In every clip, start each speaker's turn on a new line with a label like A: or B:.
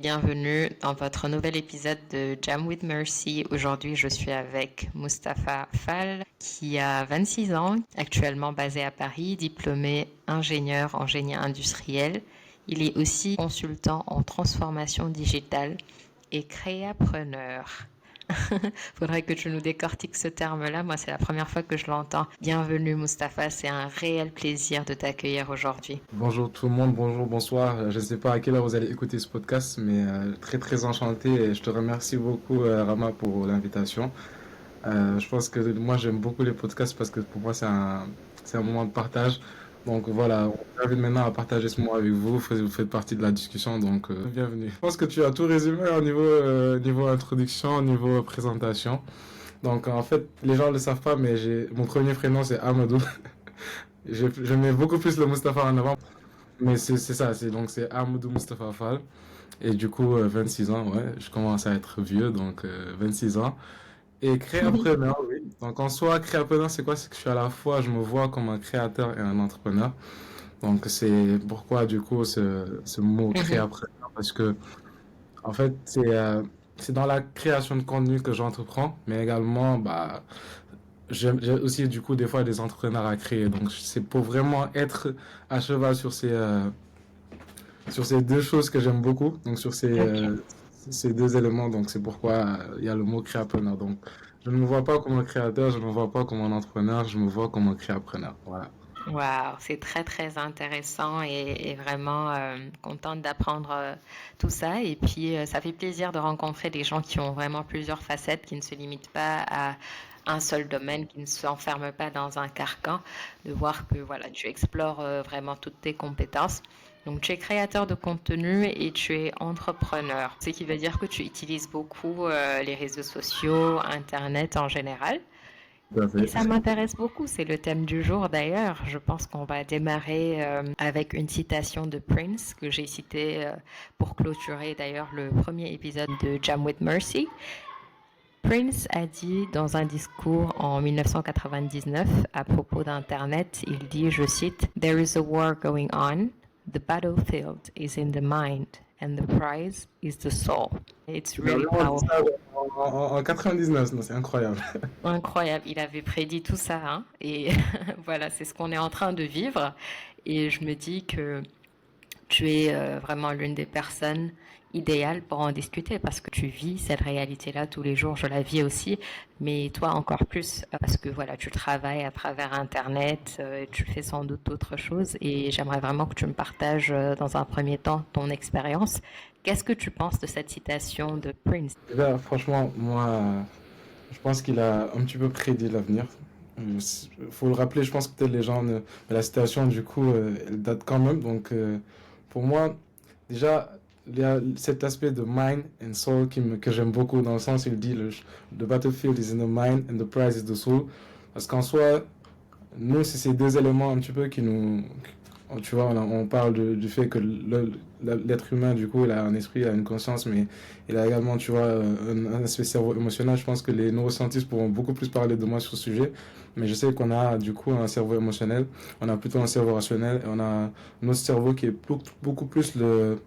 A: Bienvenue dans votre nouvel épisode de Jam with Mercy. Aujourd'hui, je suis avec Mustapha Fall, qui a 26 ans, actuellement basé à Paris, diplômé ingénieur en génie industriel. Il est aussi consultant en transformation digitale et créapreneur. Faudrait que tu nous décortiques ce terme-là. Moi, c'est la première fois que je l'entends. Bienvenue, Mustapha. C'est un réel plaisir de t'accueillir aujourd'hui.
B: Bonjour tout le monde, bonjour, bonsoir. Je ne sais pas à quelle heure vous allez écouter ce podcast, mais très très enchanté et je te remercie beaucoup Rama pour l'invitation. Je pense que moi j'aime beaucoup les podcasts parce que pour moi c'est un moment de partage. Donc voilà, on t'invite maintenant à partager ce moment avec vous, vous faites partie de la discussion, donc bienvenue. Je pense que tu as tout résumé au niveau introduction, au niveau présentation. Donc en fait, les gens ne le savent pas, mais mon premier prénom c'est Amadou. Je mets beaucoup plus le Mustapha en avant. Mais c'est ça, c'est Amadou Mustafa Fall. Et du coup, 26 ans, ouais, je commence à être vieux, donc 26 ans. Et créapreneur, oui. Donc en soi, créapreneur, c'est quoi? C'est que je suis à la fois, je me vois comme un créateur et un entrepreneur. Donc c'est pourquoi du coup ce mot
A: Mhm.
B: créapreneur, parce que en fait c'est dans la création de contenu que j'entreprends, mais également bah j'ai aussi du coup des fois des entrepreneurs à créer. Donc c'est pour vraiment être à cheval sur ces deux choses que j'aime beaucoup, donc sur
A: Ok.
B: ces deux éléments, donc c'est pourquoi il y a le mot créapreneur. Donc je ne me vois pas comme un créateur, je ne me vois pas comme un entrepreneur, je me vois comme un créapreneur. Voilà.
A: Wow, c'est très très intéressant et vraiment contente d'apprendre tout ça. Et puis ça fait plaisir de rencontrer des gens qui ont vraiment plusieurs facettes, qui ne se limitent pas à un seul domaine, qui ne s'enferment pas dans un carcan, de voir que voilà, tu explores vraiment toutes tes compétences. Donc tu es créateur de contenu et tu es entrepreneur, ce qui veut dire que tu utilises beaucoup les réseaux sociaux, Internet en général.
B: Tout à
A: Et
B: fait.
A: ça m'intéresse beaucoup, c'est le thème du jour d'ailleurs. Je pense qu'on va démarrer avec une citation de Prince que j'ai citée pour clôturer d'ailleurs le premier épisode de Jam with Mercy. Prince a dit dans un discours en 1999 à propos d'Internet, il dit, je cite, There is a war going on. The battlefield is in the mind and the prize is the soul. It's
B: Il a
A: really
B: vraiment dit ça
A: powerful.
B: en 99, non, c'est incroyable.
A: Incroyable, il avait prédit tout ça, hein, et voilà, c'est ce qu'on est en train de vivre. Et je me dis que tu es vraiment l'une des personnes idéales pour en discuter parce que tu vis cette réalité-là tous les jours. Je la vis aussi, mais toi encore plus parce que voilà, tu travailles à travers Internet, tu fais sans doute d'autres choses et j'aimerais vraiment que tu me partages dans un premier temps ton expérience. Qu'est-ce que tu penses de cette citation de Prince?
B: Déjà, franchement, moi, je pense qu'il a un petit peu prédit l'avenir. Faut le rappeler, je pense que peut-être les gens ne... Mais la citation, du coup, elle date quand même. Donc, pour moi, déjà, il y a cet aspect de mind and soul que j'aime beaucoup, dans le sens où il dit the battlefield is in the mind and the prize is the soul. Parce qu'en soi, nous, c'est ces deux éléments un petit peu qui nous... Tu vois, on parle du fait que l'être humain, du coup, il a un esprit, il a une conscience, mais il a également, tu vois, un aspect cerveau émotionnel. Je pense que les neuroscientistes pourront beaucoup plus parler de moi sur ce sujet, mais je sais qu'on a, du coup, un cerveau émotionnel, on a plutôt un cerveau rationnel, et on a notre cerveau qui est beaucoup plus le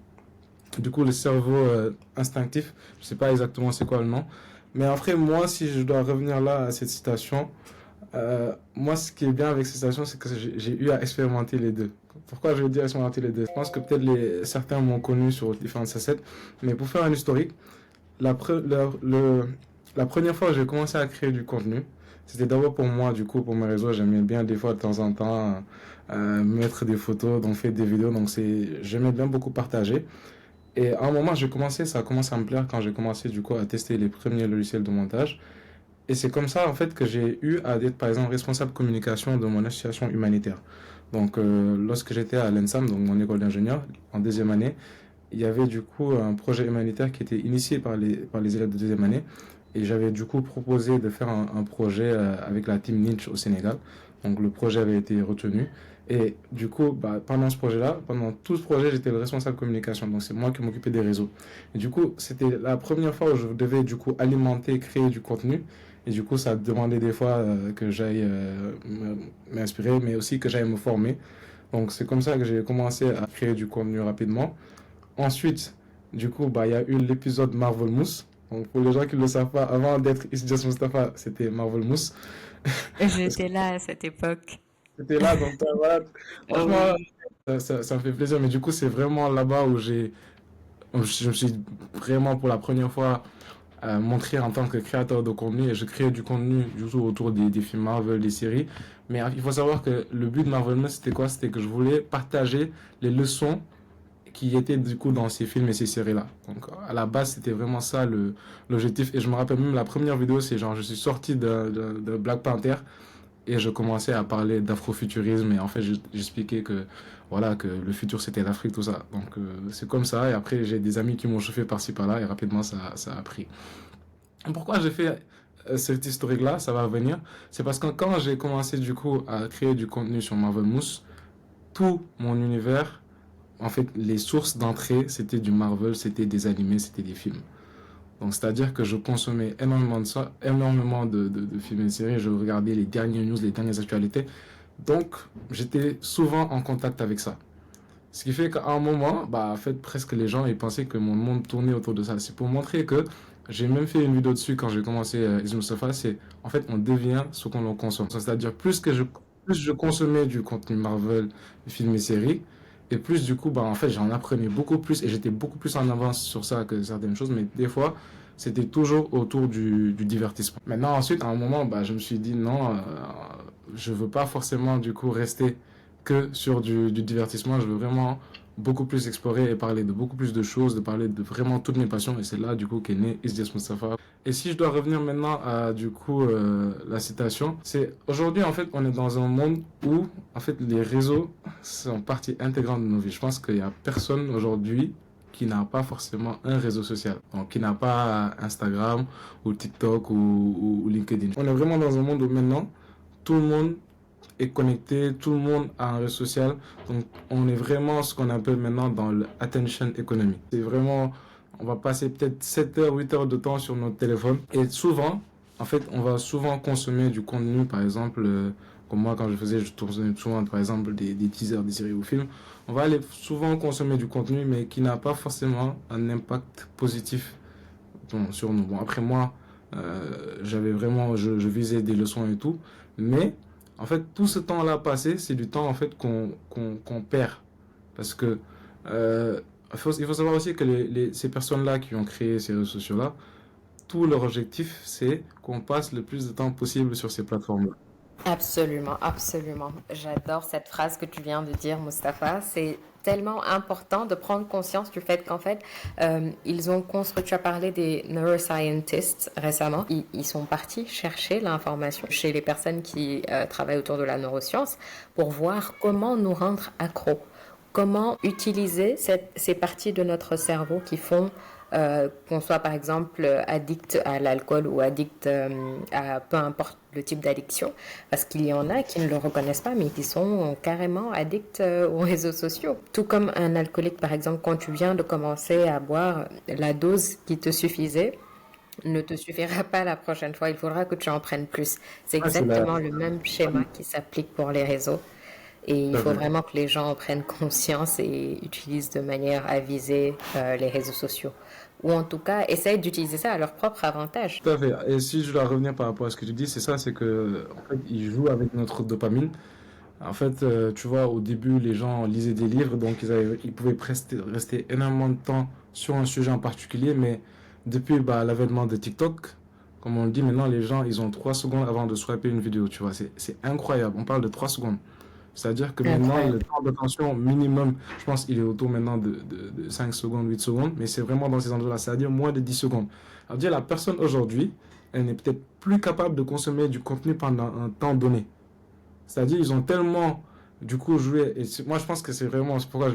B: cerveau instinctif. Je sais pas exactement c'est quoi le nom. Mais après, moi, si je dois revenir là à cette citation, moi, ce qui est bien avec cette citation, c'est que j'ai eu à expérimenter les deux. Pourquoi je veux dire expérimenter les deux? Je pense que peut-être certains m'ont connu sur différentes facettes, mais pour faire un historique, la, pre- le- la première fois que j'ai commencé à créer du contenu, c'était d'abord pour moi, du coup, pour mes réseaux. J'aimais bien des fois, de temps en temps, mettre des photos, donc faire des vidéos. Donc j'aimais bien beaucoup partager. Et à un moment, ça a commencé à me plaire quand j'ai commencé, du coup, à tester les premiers logiciels de montage. Et c'est comme ça, en fait, que j'ai eu à être, par exemple, responsable communication de mon association humanitaire. Donc, lorsque j'étais à l'ENSAM, donc mon école d'ingénieur, en deuxième année, il y avait du coup un projet humanitaire qui était initié par les élèves de deuxième année. Et j'avais du coup proposé de faire un projet avec la team Ninch au Sénégal. Donc, le projet avait été retenu. Et du coup, bah, pendant ce projet-là, pendant tout ce projet, j'étais le responsable communication. Donc, c'est moi qui m'occupais des réseaux. Et du coup, c'était la première fois où je devais du coup alimenter, créer du contenu. Et du coup, ça demandait des fois que j'aille m'inspirer, mais aussi que j'aille me former. Donc, c'est comme ça que j'ai commencé à créer du contenu rapidement. Ensuite, Du coup, bah, il y a eu l'épisode Marvel Mousse. Donc, pour les gens qui ne le savent pas, avant d'être It's Just Mustafa, c'était Marvel Mousse.
A: J'étais là à cette époque.
B: C'était là, donc voilà.
A: Oh
B: Franchement,
A: oui.
B: ça me fait plaisir. Mais du coup, c'est vraiment là-bas où je me suis vraiment pour la première fois montré en tant que créateur de contenu. Et je crée du contenu du tout autour des films Marvel, des séries. Mais il faut savoir que le but de Marvel Mousse, c'était quoi? C'était que je voulais partager les leçons qui étaient du coup dans ces films et ces séries-là. Donc à la base, c'était vraiment ça l'objectif. Et je me rappelle même la première vidéo, c'est genre je suis sorti de Black Panther et je commençais à parler d'afrofuturisme et en fait j'expliquais que voilà que le futur c'était l'Afrique, tout ça. Donc c'est comme ça. Et après j'ai des amis qui m'ont chauffé par-ci par-là et rapidement ça a pris. Pourquoi j'ai fait cette historique-là, ça va venir, c'est parce que quand j'ai commencé du coup à créer du contenu sur Marvel Mousse, tout mon univers, en fait, les sources d'entrée, c'était du Marvel, c'était des animés, c'était des films. Donc, c'est-à-dire que je consommais énormément de ça, énormément de films et de séries. Je regardais les dernières news, les dernières actualités. Donc, j'étais souvent en contact avec ça. Ce qui fait qu'à un moment, bah, en fait, presque les gens ils pensaient que mon monde tournait autour de ça. C'est pour montrer que j'ai même fait une vidéo dessus quand j'ai commencé Ism Sofa. C'est en fait, on devient ce qu'on en consomme. C'est-à-dire, plus je consommais du contenu Marvel, films et séries, et plus du coup, bah, en fait, j'en apprenais beaucoup plus et j'étais beaucoup plus en avance sur ça que certaines choses. Mais des fois, c'était toujours autour du divertissement. Maintenant, ensuite, à un moment, bah, je me suis dit non, je veux pas forcément du coup rester que sur du divertissement. Je veux vraiment beaucoup plus explorer et parler de beaucoup plus de choses, de parler de vraiment toutes mes passions. Et c'est là, du coup, qu'est né Is Just Mustafa. Et si je dois revenir maintenant à, du coup, la citation, c'est aujourd'hui, en fait, on est dans un monde où, en fait, les réseaux sont partie intégrante de nos vies. Je pense qu'il n'y a personne aujourd'hui qui n'a pas forcément un réseau social, donc qui n'a pas Instagram ou TikTok ou LinkedIn. On est vraiment dans un monde où maintenant, tout le monde est connecté, tout le monde a un réseau social. Donc, on est vraiment ce qu'on appelle maintenant dans l'attention economy. C'est vraiment, on va passer peut-être 7 heures, 8 heures de temps sur notre téléphone. Et souvent, en fait, on va souvent consommer du contenu, par exemple, comme moi quand je faisais, je tournais souvent, par exemple, des teasers, des séries ou films. On va aller souvent consommer du contenu, mais qui n'a pas forcément un impact positif sur nous. Bon, après moi, j'avais vraiment, je visais des leçons et tout, mais en fait, tout ce temps-là passé, c'est du temps en fait qu'on perd. Parce que il faut savoir aussi que ces personnes-là qui ont créé ces réseaux sociaux-là, tout leur objectif, c'est qu'on passe le plus de temps possible sur ces plateformes-là.
A: Absolument, absolument. J'adore cette phrase que tu viens de dire, Mustapha. C'est tellement important de prendre conscience du fait qu'en fait, ils ont construit, tu as parlé des neuroscientists récemment, ils sont partis chercher l'information chez les personnes qui travaillent autour de la neuroscience pour voir comment nous rendre accros, comment utiliser ces parties de notre cerveau qui font qu'on soit par exemple addict à l'alcool ou addict à peu importe le type d'addiction, parce qu'il y en a qui ne le reconnaissent pas, mais qui sont carrément addicts aux réseaux sociaux. Tout comme un alcoolique, par exemple, quand tu viens de commencer à boire, la dose qui te suffisait ne te suffira pas la prochaine fois, il faudra que tu en prennes plus. C'est
B: Ah, c'est la...
A: exactement le même schéma qui s'applique pour les réseaux. Et il
B: Tout à
A: faut
B: fait.
A: vraiment que les gens en prennent conscience et utilisent de manière avisée les réseaux sociaux. Ou en tout cas, essayent d'utiliser ça à leur propre avantage.
B: Tout à fait. Et si je dois revenir par rapport à ce que tu dis, c'est ça, c'est que en fait, ils jouent avec notre dopamine. En fait, tu vois, au début, les gens lisaient des livres, donc ils pouvaient rester énormément de temps sur un sujet en particulier, mais depuis bah, l'avènement de TikTok, comme on le dit, maintenant, les gens, ils ont 3 secondes avant de swiper une vidéo, tu vois, c'est incroyable, on parle de 3 secondes. C'est-à-dire que maintenant, le
A: Incroyable.
B: temps d'attention minimum, je pense qu'il est autour maintenant de 5 secondes, 8 secondes, mais c'est vraiment dans ces endroits-là, c'est-à-dire moins de 10 secondes. Alors, dire la personne aujourd'hui, elle n'est peut-être plus capable de consommer du contenu pendant un temps donné. C'est-à-dire, ils ont tellement, du coup, joué. Et moi, je pense que c'est vraiment. C'est pourquoi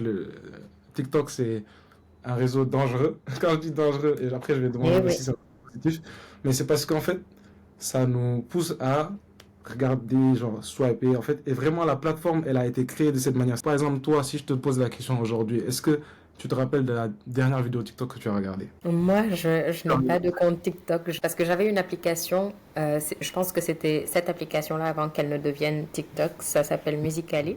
B: TikTok, c'est un réseau dangereux. Quand je dis dangereux, et après, je vais
A: Eh
B: demander
A: oui.
B: aussi si c'est positif. Mais c'est parce qu'en fait, ça nous pousse à regarder, genre, swiper. En fait, et vraiment, la plateforme, elle a été créée de cette manière. Par exemple, toi, si je te pose la question aujourd'hui, est-ce que tu te rappelles de la dernière vidéo TikTok que tu as regardée?
A: Moi, je n'ai pas de compte TikTok parce que j'avais une application, je pense que c'était cette application-là avant qu'elle ne devienne TikTok, ça s'appelle Musical.ly.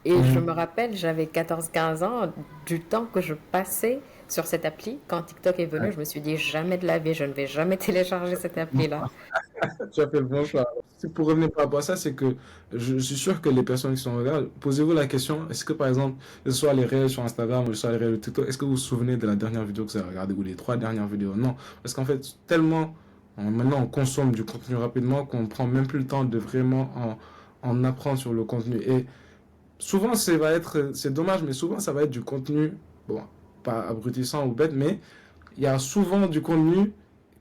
A: Et je me
B: Mhm.
A: rappelle, j'avais 14 15 ans, du temps que je passais sur cette appli. Quand TikTok est venu, je me suis dit jamais de la vie, je ne vais jamais télécharger cette appli-là.
B: Tu as fait le bon choix. Pour revenir par rapport à ça, c'est que je suis sûr que les personnes qui sont en regard, posez-vous la question, est-ce que par exemple, que ce soit les réels sur Instagram ou que ce soit les réels de TikTok, est-ce que vous vous souvenez de la dernière vidéo que vous avez regardée ou les trois dernières vidéos? Non. Parce qu'en fait, tellement, maintenant on consomme du contenu rapidement qu'on ne prend même plus le temps de vraiment en apprendre sur le contenu. Et souvent, c'est dommage, mais souvent, ça va être du contenu, bon, pas abrutissant ou bête, mais il y a souvent du contenu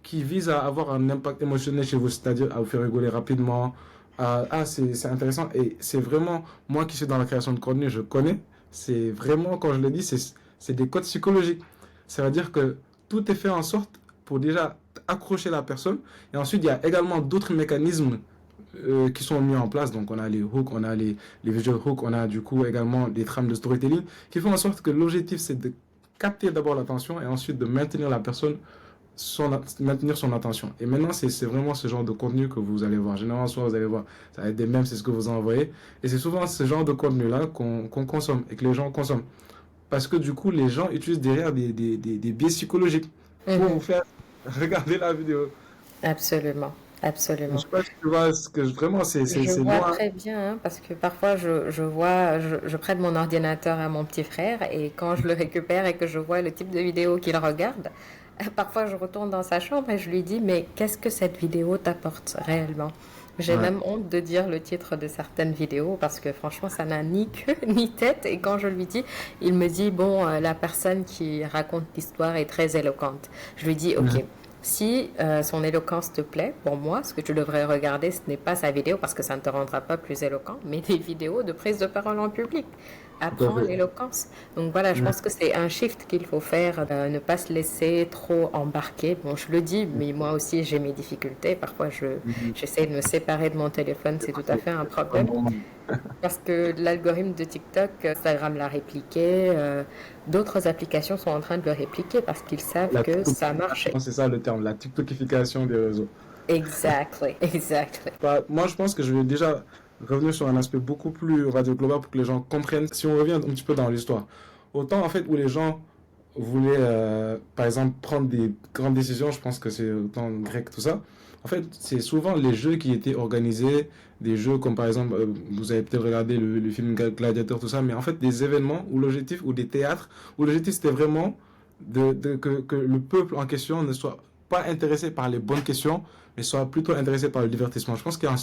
B: qui vise à avoir un impact émotionnel chez vous, c'est-à-dire à vous faire rigoler rapidement. C'est intéressant. Et c'est vraiment, moi qui suis dans la création de contenu, je connais. C'est vraiment, quand je le dis, c'est des codes psychologiques. Ça veut dire que tout est fait en sorte pour déjà accrocher la personne. Et ensuite, il y a également d'autres mécanismes qui sont mis en place. Donc, on a les hooks, on a les visual hooks, on a du coup également des trames de storytelling qui font en sorte que l'objectif, c'est de capter d'abord l'attention et ensuite de maintenir la personne, maintenir son attention. Et maintenant, c'est vraiment ce genre de contenu que vous allez voir. Généralement, soit vous allez voir, ça va être des mèmes, c'est ce que vous envoyez. Et c'est souvent ce genre de contenu-là qu'on consomme et que les gens consomment. Parce que du coup, les gens utilisent derrière des biais psychologiques pour vous
A: Mhm.
B: faire regarder la vidéo.
A: Absolument,
B: Je
A: absolument.
B: sais pas si tu vois ce que vraiment,
A: Je
B: c'est
A: vois
B: loin.
A: très bien, hein, parce que parfois je prête mon ordinateur à mon petit frère et quand je le récupère et que je vois le type de vidéo qu'il regarde, parfois je retourne dans sa chambre et je lui dis, mais qu'est-ce que cette vidéo t'apporte réellement? J'ai
B: Ouais.
A: même honte de dire le titre de certaines vidéos parce que franchement ça n'a ni queue ni tête et quand je lui dis, il me dit, bon, la personne qui raconte l'histoire est très éloquente. Je lui dis, ok.
B: Mhm.
A: Si son éloquence te plaît, pour moi, ce que tu devrais regarder, ce n'est pas sa vidéo parce que ça ne te rendra pas plus éloquent, mais des vidéos de prise de parole en public.
B: Tout à
A: Apprends
B: fait.
A: l'éloquence. Donc voilà, je
B: Ouais.
A: pense que c'est un shift qu'il faut faire, ne pas se laisser trop embarquer. Bon, je le dis, mais moi aussi j'ai mes difficultés. Parfois,
B: Mhm.
A: j'essaie de me séparer de mon téléphone, c'est tout à fait un
B: C'est pas
A: problème.
B: normal.
A: Parce que l'algorithme de TikTok, Instagram l'a répliqué, d'autres applications sont en train de le répliquer parce qu'ils savent
B: La
A: que ça marche.
B: TikTokification, c'est ça le terme, la TikTokification des réseaux.
A: Exactly, exactly.
B: Moi, je pense que je vais déjà revenir sur un aspect beaucoup plus, on va dire, global pour que les gens comprennent. Si on revient un petit peu dans l'histoire, autant en fait où les gens voulaient, par exemple, prendre des grandes décisions, je pense que c'est autant grec, tout ça. En fait, c'est souvent les jeux qui étaient organisés, des jeux comme par exemple, vous avez peut-être regardé le film Gladiator, tout ça, mais en fait, des événements où l'objectif, ou des théâtres, où l'objectif c'était vraiment que le peuple en question ne soit pas intéressé par les bonnes questions, mais soit plutôt intéressé par le divertissement. Je pense qu'il y a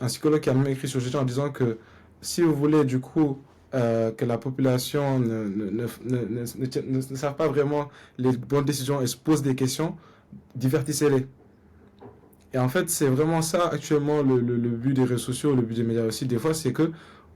B: un psychologue qui a même écrit sur ce sujet en disant que si vous voulez du coup que la population ne savent pas vraiment les bonnes décisions et se posent des questions, divertissez-les. Et en fait, c'est vraiment ça actuellement le but des réseaux sociaux, le but des médias aussi. Des fois, c'est que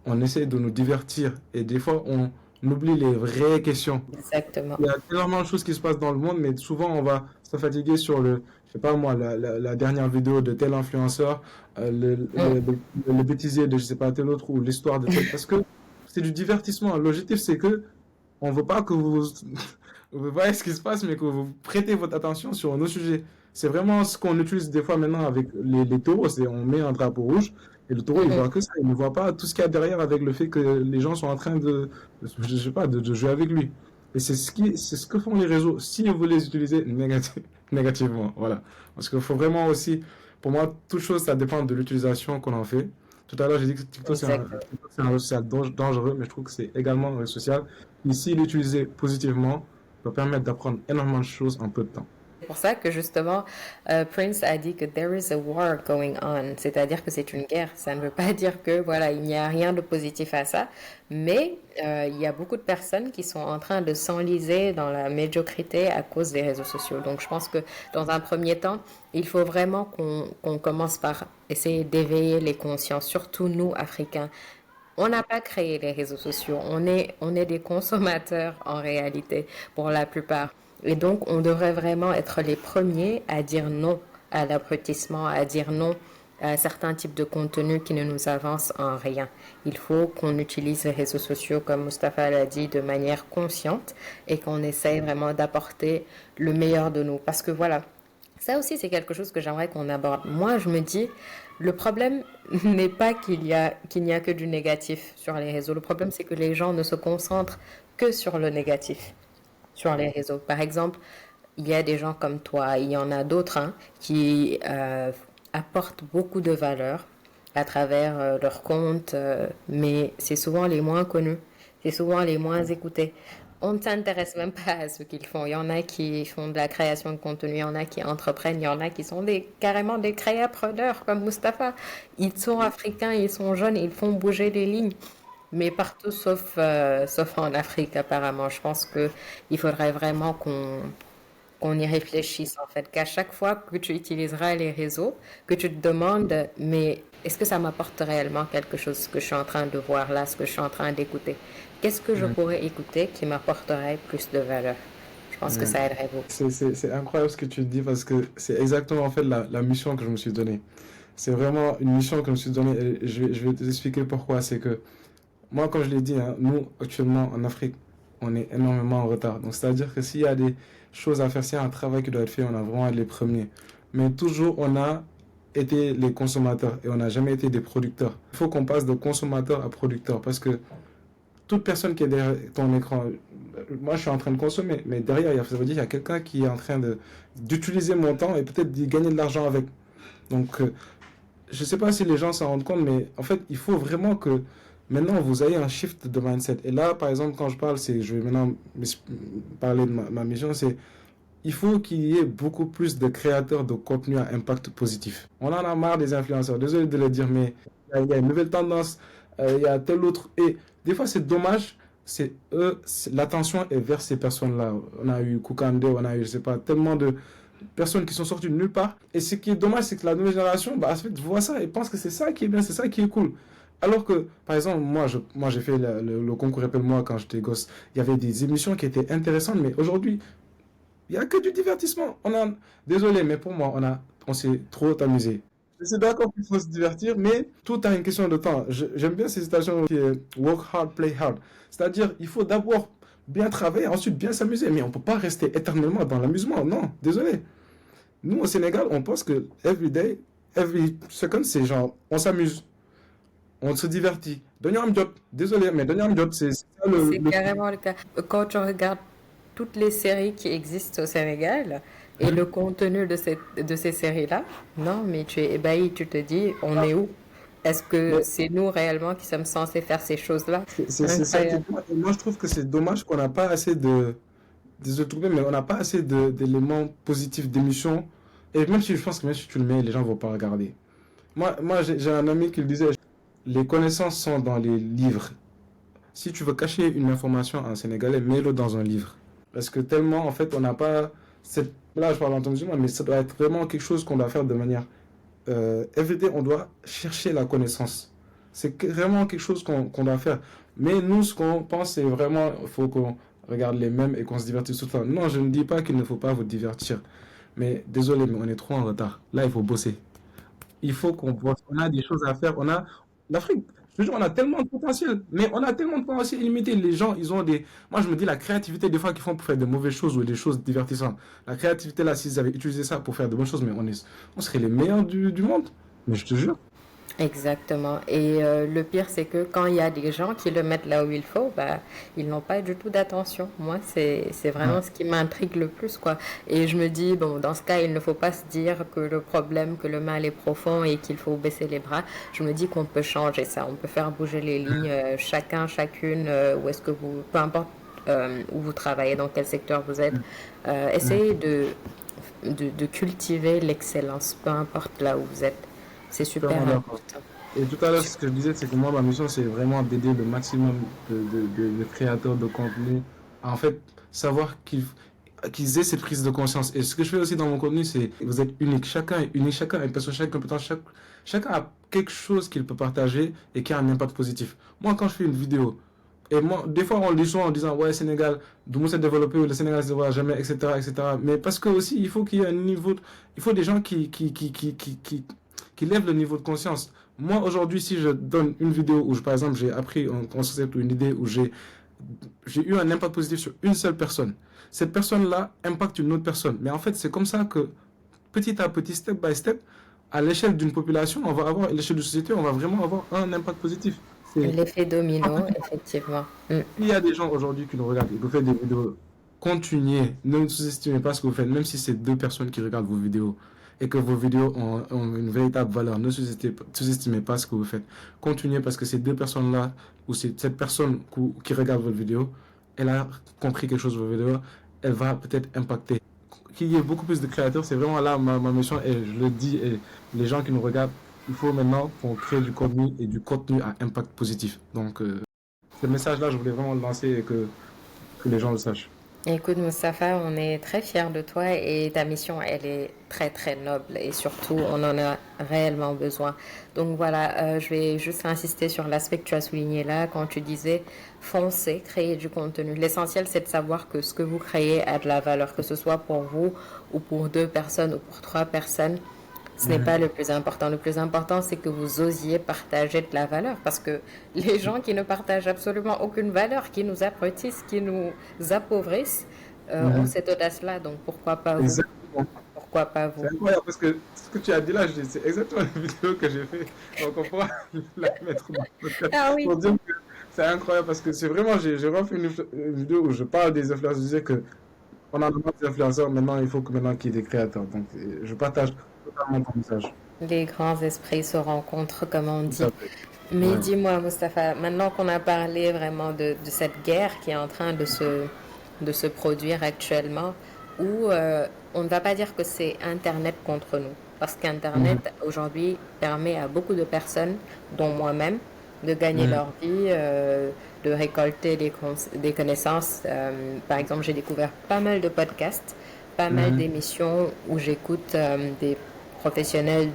B: on essaie de nous divertir et des fois, on oublie les vraies questions.
A: Exactement.
B: Il y a énormément de choses qui se passent dans le monde, mais souvent on va se fatiguer sur je sais pas moi, la dernière vidéo de tel influenceur,
A: Mm.
B: le bêtisier de je sais pas tel autre, ou l'histoire de tel. Parce que c'est du divertissement. L'objectif c'est que on veut pas que vous, vous voyez ce qui se passe, mais que vous prêtez votre attention sur un autre sujet. C'est vraiment ce qu'on utilise des fois maintenant avec les taureaux, c'est on met un drapeau rouge. Et le taureau, il
A: Mhm.
B: voit que ça, il ne voit pas tout ce qu'il y a derrière avec le fait que les gens sont en train je sais pas, de jouer avec lui. Et c'est ce que font les réseaux, si vous les utilisez négativement. Voilà. Parce qu'il faut vraiment aussi, pour moi, toute chose, ça dépend de l'utilisation qu'on en fait. Tout à l'heure, j'ai dit que TikTok,
A: Exactement.
B: c'est un réseau social dangereux, mais je trouve que c'est également un réseau social qui, s'il est utilisé positivement, peut permettre d'apprendre énormément de choses en peu de temps.
A: C'est pour ça que justement, Prince a dit que there is a war going on, c'est-à-dire que c'est une guerre. Ça ne veut pas dire que voilà, il n'y a rien de positif à ça, mais il y a beaucoup de personnes qui sont en train de s'enliser dans la médiocrité à cause des réseaux sociaux. Donc je pense que dans un premier temps, il faut vraiment qu'on commence par essayer d'éveiller les consciences, surtout nous, Africains. On n'a pas créé les réseaux sociaux. On est des consommateurs en réalité pour la plupart. Et donc, on devrait vraiment être les premiers à dire non à l'abrutissement, à dire non à certains types de contenus qui ne nous avancent en rien. Il faut qu'on utilise les réseaux sociaux, comme Mustapha l'a dit, de manière consciente et qu'on essaye vraiment d'apporter le meilleur de nous. Parce que voilà, ça aussi, c'est quelque chose que j'aimerais qu'on aborde. Moi, je me dis, le problème n'est pas qu'il n'y a que du négatif sur les réseaux. Le problème, c'est que les gens ne se concentrent que sur le négatif. sur les réseaux. Par exemple, il y a des gens comme toi, il y en a d'autres hein, qui apportent beaucoup de valeur à travers leur compte, mais c'est souvent les moins connus, c'est souvent les moins écoutés. On ne s'intéresse même pas à ce qu'ils font. Il y en a qui font de la création de contenu, il y en a qui entreprennent, il y en a qui sont carrément des créapreneurs comme Mustapha. Ils sont africains, ils sont jeunes, ils font bouger les lignes. Mais partout sauf en Afrique apparemment. Je pense que il faudrait vraiment qu'on y réfléchisse en fait, qu'à chaque fois que tu utiliseras les réseaux, que tu te demandes, mais est-ce que ça m'apporte réellement quelque chose, ce que je suis en train de voir là, ce que je suis en train d'écouter? Qu'est-ce que je
B: Ouais.
A: pourrais écouter qui m'apporterait plus de valeur? Je pense que
B: Ouais.
A: ça aiderait beaucoup.
B: C'est incroyable ce que tu dis parce que c'est exactement en fait la mission que je me suis donnée. C'est vraiment une mission que je me suis donnée et je vais t'expliquer pourquoi. C'est que moi, comme je l'ai dit, hein, nous, actuellement, en Afrique, on est énormément en retard. Donc, c'est-à-dire que s'il y a des choses à faire, s'il y a un travail qui doit être fait, on a vraiment les premiers. Mais toujours, on a été les consommateurs et on n'a jamais été des producteurs. Il faut qu'on passe de consommateur à producteur parce que toute personne qui est derrière ton écran, moi, je suis en train de consommer, mais derrière, ça veut dire qu'il y a quelqu'un qui est en train d'utiliser mon temps et peut-être d'y gagner de l'argent avec. Donc, je ne sais pas si les gens s'en rendent compte, mais en fait, il faut vraiment que maintenant vous ayez un shift de mindset. Et là, par exemple, quand je parle, je vais maintenant parler de ma mission, c'est il faut qu'il y ait beaucoup plus de créateurs de contenu à impact positif. On en a marre des influenceurs, désolé de le dire, mais il y a une nouvelle tendance, il y a tel autre. Et des fois, c'est dommage, c'est eux, l'attention est vers ces personnes-là. On a eu Koukande, on a eu, je sais pas, tellement de personnes qui sont sorties de nulle part. Et ce qui est dommage, c'est que la nouvelle génération, bah, en fait, voit ça et pense que c'est ça qui est bien, c'est ça qui est cool. Alors que, par exemple, moi j'ai fait le concours Rappelle-moi quand j'étais gosse. Il y avait des émissions qui étaient intéressantes, mais aujourd'hui, il n'y a que du divertissement. Désolé, mais pour moi, on s'est trop amusé. Je suis d'accord qu'il faut se divertir, mais tout a une question de temps. J'aime bien ces citations qui est work hard, play hard. C'est-à-dire, il faut d'abord bien travailler, ensuite bien s'amuser. Mais on ne peut pas rester éternellement dans l'amusement. Non, désolé. Nous, au Sénégal, on pense que every day, every second, c'est genre, on s'amuse, on se divertit. Donnez un job. Désolé, mais donnez un job, c'est ça
A: C'est carrément le cas. Quand tu regardes toutes les séries qui existent au Sénégal et le contenu de ces séries-là, non, mais tu es ébahi, tu te dis, on est où? Est-ce que
B: Mais
A: c'est nous réellement qui sommes censés faire ces choses-là?
B: c'est ça qui est
A: Incroyable.
B: dommage. Et moi, je trouve que c'est dommage qu'on n'a pas assez désolé de trouver, mais on n'a pas assez d'éléments positifs d'émission. Et même si je pense que même si tu le mets, les gens ne vont pas regarder. Moi j'ai un ami qui le disait, les connaissances sont dans les livres. Si tu veux cacher une information en sénégalais, mets-le dans un livre. Parce que tellement, en fait, on n'a pas cette... Là, je parle en tant que musulman, mais ça doit être vraiment quelque chose qu'on doit faire de manière... everyday, on doit chercher la connaissance. Vraiment quelque chose qu'on doit faire. Mais nous, ce qu'on pense, c'est vraiment, il faut qu'on regarde les mêmes et qu'on se divertisse tout le temps. Non, je ne dis pas qu'il ne faut pas vous divertir. Mais désolé, mais on est trop en retard. Là, il faut bosser. Il faut qu'on bosse. On a des choses à faire. L'Afrique, je te jure, on a tellement de potentiel. Mais on a tellement de potentiel illimité. Les gens, ils ont des. Moi, je me dis, la créativité, des fois, qu'ils font pour faire de mauvaises choses ou des choses divertissantes. La créativité, là, s'ils avaient utilisé ça pour faire de bonnes choses, mais on serait les meilleurs du monde. Mais je te jure.
A: Exactement. Et le pire, c'est que quand il y a des gens qui le mettent là où il faut, bah, ils n'ont pas du tout d'attention. Moi, c'est
B: Ouais.
A: vraiment ce qui m'intrigue le plus, quoi. Et je me dis, bon, dans ce cas, il ne faut pas se dire que le problème, que le mal est profond et qu'il faut baisser les bras. Je me dis qu'on peut changer ça. On peut faire bouger les lignes, chacun, chacune, où est-ce que vous, peu importe où vous travaillez, dans quel secteur vous êtes, essayez de cultiver l'excellence, peu importe là où vous êtes. C'est super
B: Totalement d'accord.
A: important.
B: Et tout à l'heure, ce que je disais, c'est que moi, ma mission, c'est vraiment d'aider le maximum de créateurs de contenu à en fait savoir qu'ils aient cette prise de conscience. Et ce que je fais aussi dans mon contenu, c'est vous êtes unique. Chacun est unique, chacun a une personne, chacun compétence, chacun a quelque chose qu'il peut partager et qui a un impact positif. Moi, quand je fais une vidéo, et moi, des fois, on le dit souvent en disant, ouais, Sénégal, d'où s'est développé, ou le Sénégal ne se développera jamais, etc., etc. Mais parce que aussi, il faut qu'il y ait un niveau, il faut des gens qui lèvent le niveau de conscience. Moi, aujourd'hui, si je donne une vidéo où, par exemple, j'ai appris un concept ou une idée où j'ai eu un impact positif sur une seule personne, cette personne-là impacte une autre personne. Mais en fait, c'est comme ça que, petit à petit, step by step, à l'échelle d'une population, on va avoir, à l'échelle de société, on va vraiment avoir un impact positif. C'est
A: L'effet
B: un
A: domino,
B: petit pas.
A: effectivement. Mm.
B: Il y a des gens aujourd'hui qui nous regardent, ils nous font des vidéos. continuez, ne sous-estimez pas ce que vous faites, même si c'est deux personnes qui regardent vos vidéos et que vos vidéos ont une véritable valeur, ne sous-estimez pas ce que vous faites. Continuez parce que ces deux personnes-là, ou cette personne qui regarde votre vidéo, elle a compris quelque chose de vos vidéos, elle va peut-être impacter. Qu'il y ait beaucoup plus de créateurs, c'est vraiment là ma mission et je le dis, et les gens qui nous regardent, il faut maintenant qu'on crée du contenu et du contenu à impact positif. Donc, ce message-là, je voulais vraiment le lancer et que les gens le sachent.
A: Écoute, Moustapha, on est très fiers de toi et ta mission, elle est très très noble et surtout, on en a réellement besoin. Donc voilà, je vais juste insister sur l'aspect que tu as souligné là quand tu disais foncer, créer du contenu. L'essentiel, c'est de savoir que ce que vous créez a de la valeur, que ce soit pour vous ou pour deux personnes ou pour trois personnes. Ce n'est pas
B: Mhm.
A: le plus important. Le plus important, c'est que vous osiez partager de la valeur. Parce que les gens qui ne partagent absolument aucune valeur, qui nous abrutissent, qui nous appauvrissent, ont
B: Mhm.
A: cette audace-là. Donc pourquoi pas vous?
B: Exactement.
A: Pourquoi pas
B: C'est
A: vous?
B: incroyable parce que ce que tu as dit là, c'est exactement la vidéo que j'ai fait. Donc on pourra la mettre dans le podcast
A: Ah oui.
B: pour dire que c'est incroyable parce que c'est vraiment, j'ai refait une vidéo où je parle des influenceurs. Je disais que on a marre des influenceurs, maintenant il faut que maintenant qu'il y ait des créateurs. Donc je partage totalement ton message.
A: Les grands esprits se rencontrent, comme on
B: Tout à
A: dit.
B: fait.
A: Mais
B: Ouais.
A: dis-moi, Mustapha, maintenant qu'on a parlé vraiment de cette guerre qui est en train de se produire actuellement, où on ne va pas dire que c'est Internet contre nous, parce
B: Mhm.
A: qu'Internet aujourd'hui permet à beaucoup de personnes, dont moi-même, de gagner
B: Mhm.
A: leur vie, de récolter des connaissances. Par exemple, j'ai découvert pas mal de podcasts, pas mal
B: Mhm.
A: d'émissions où j'écoute des professionnels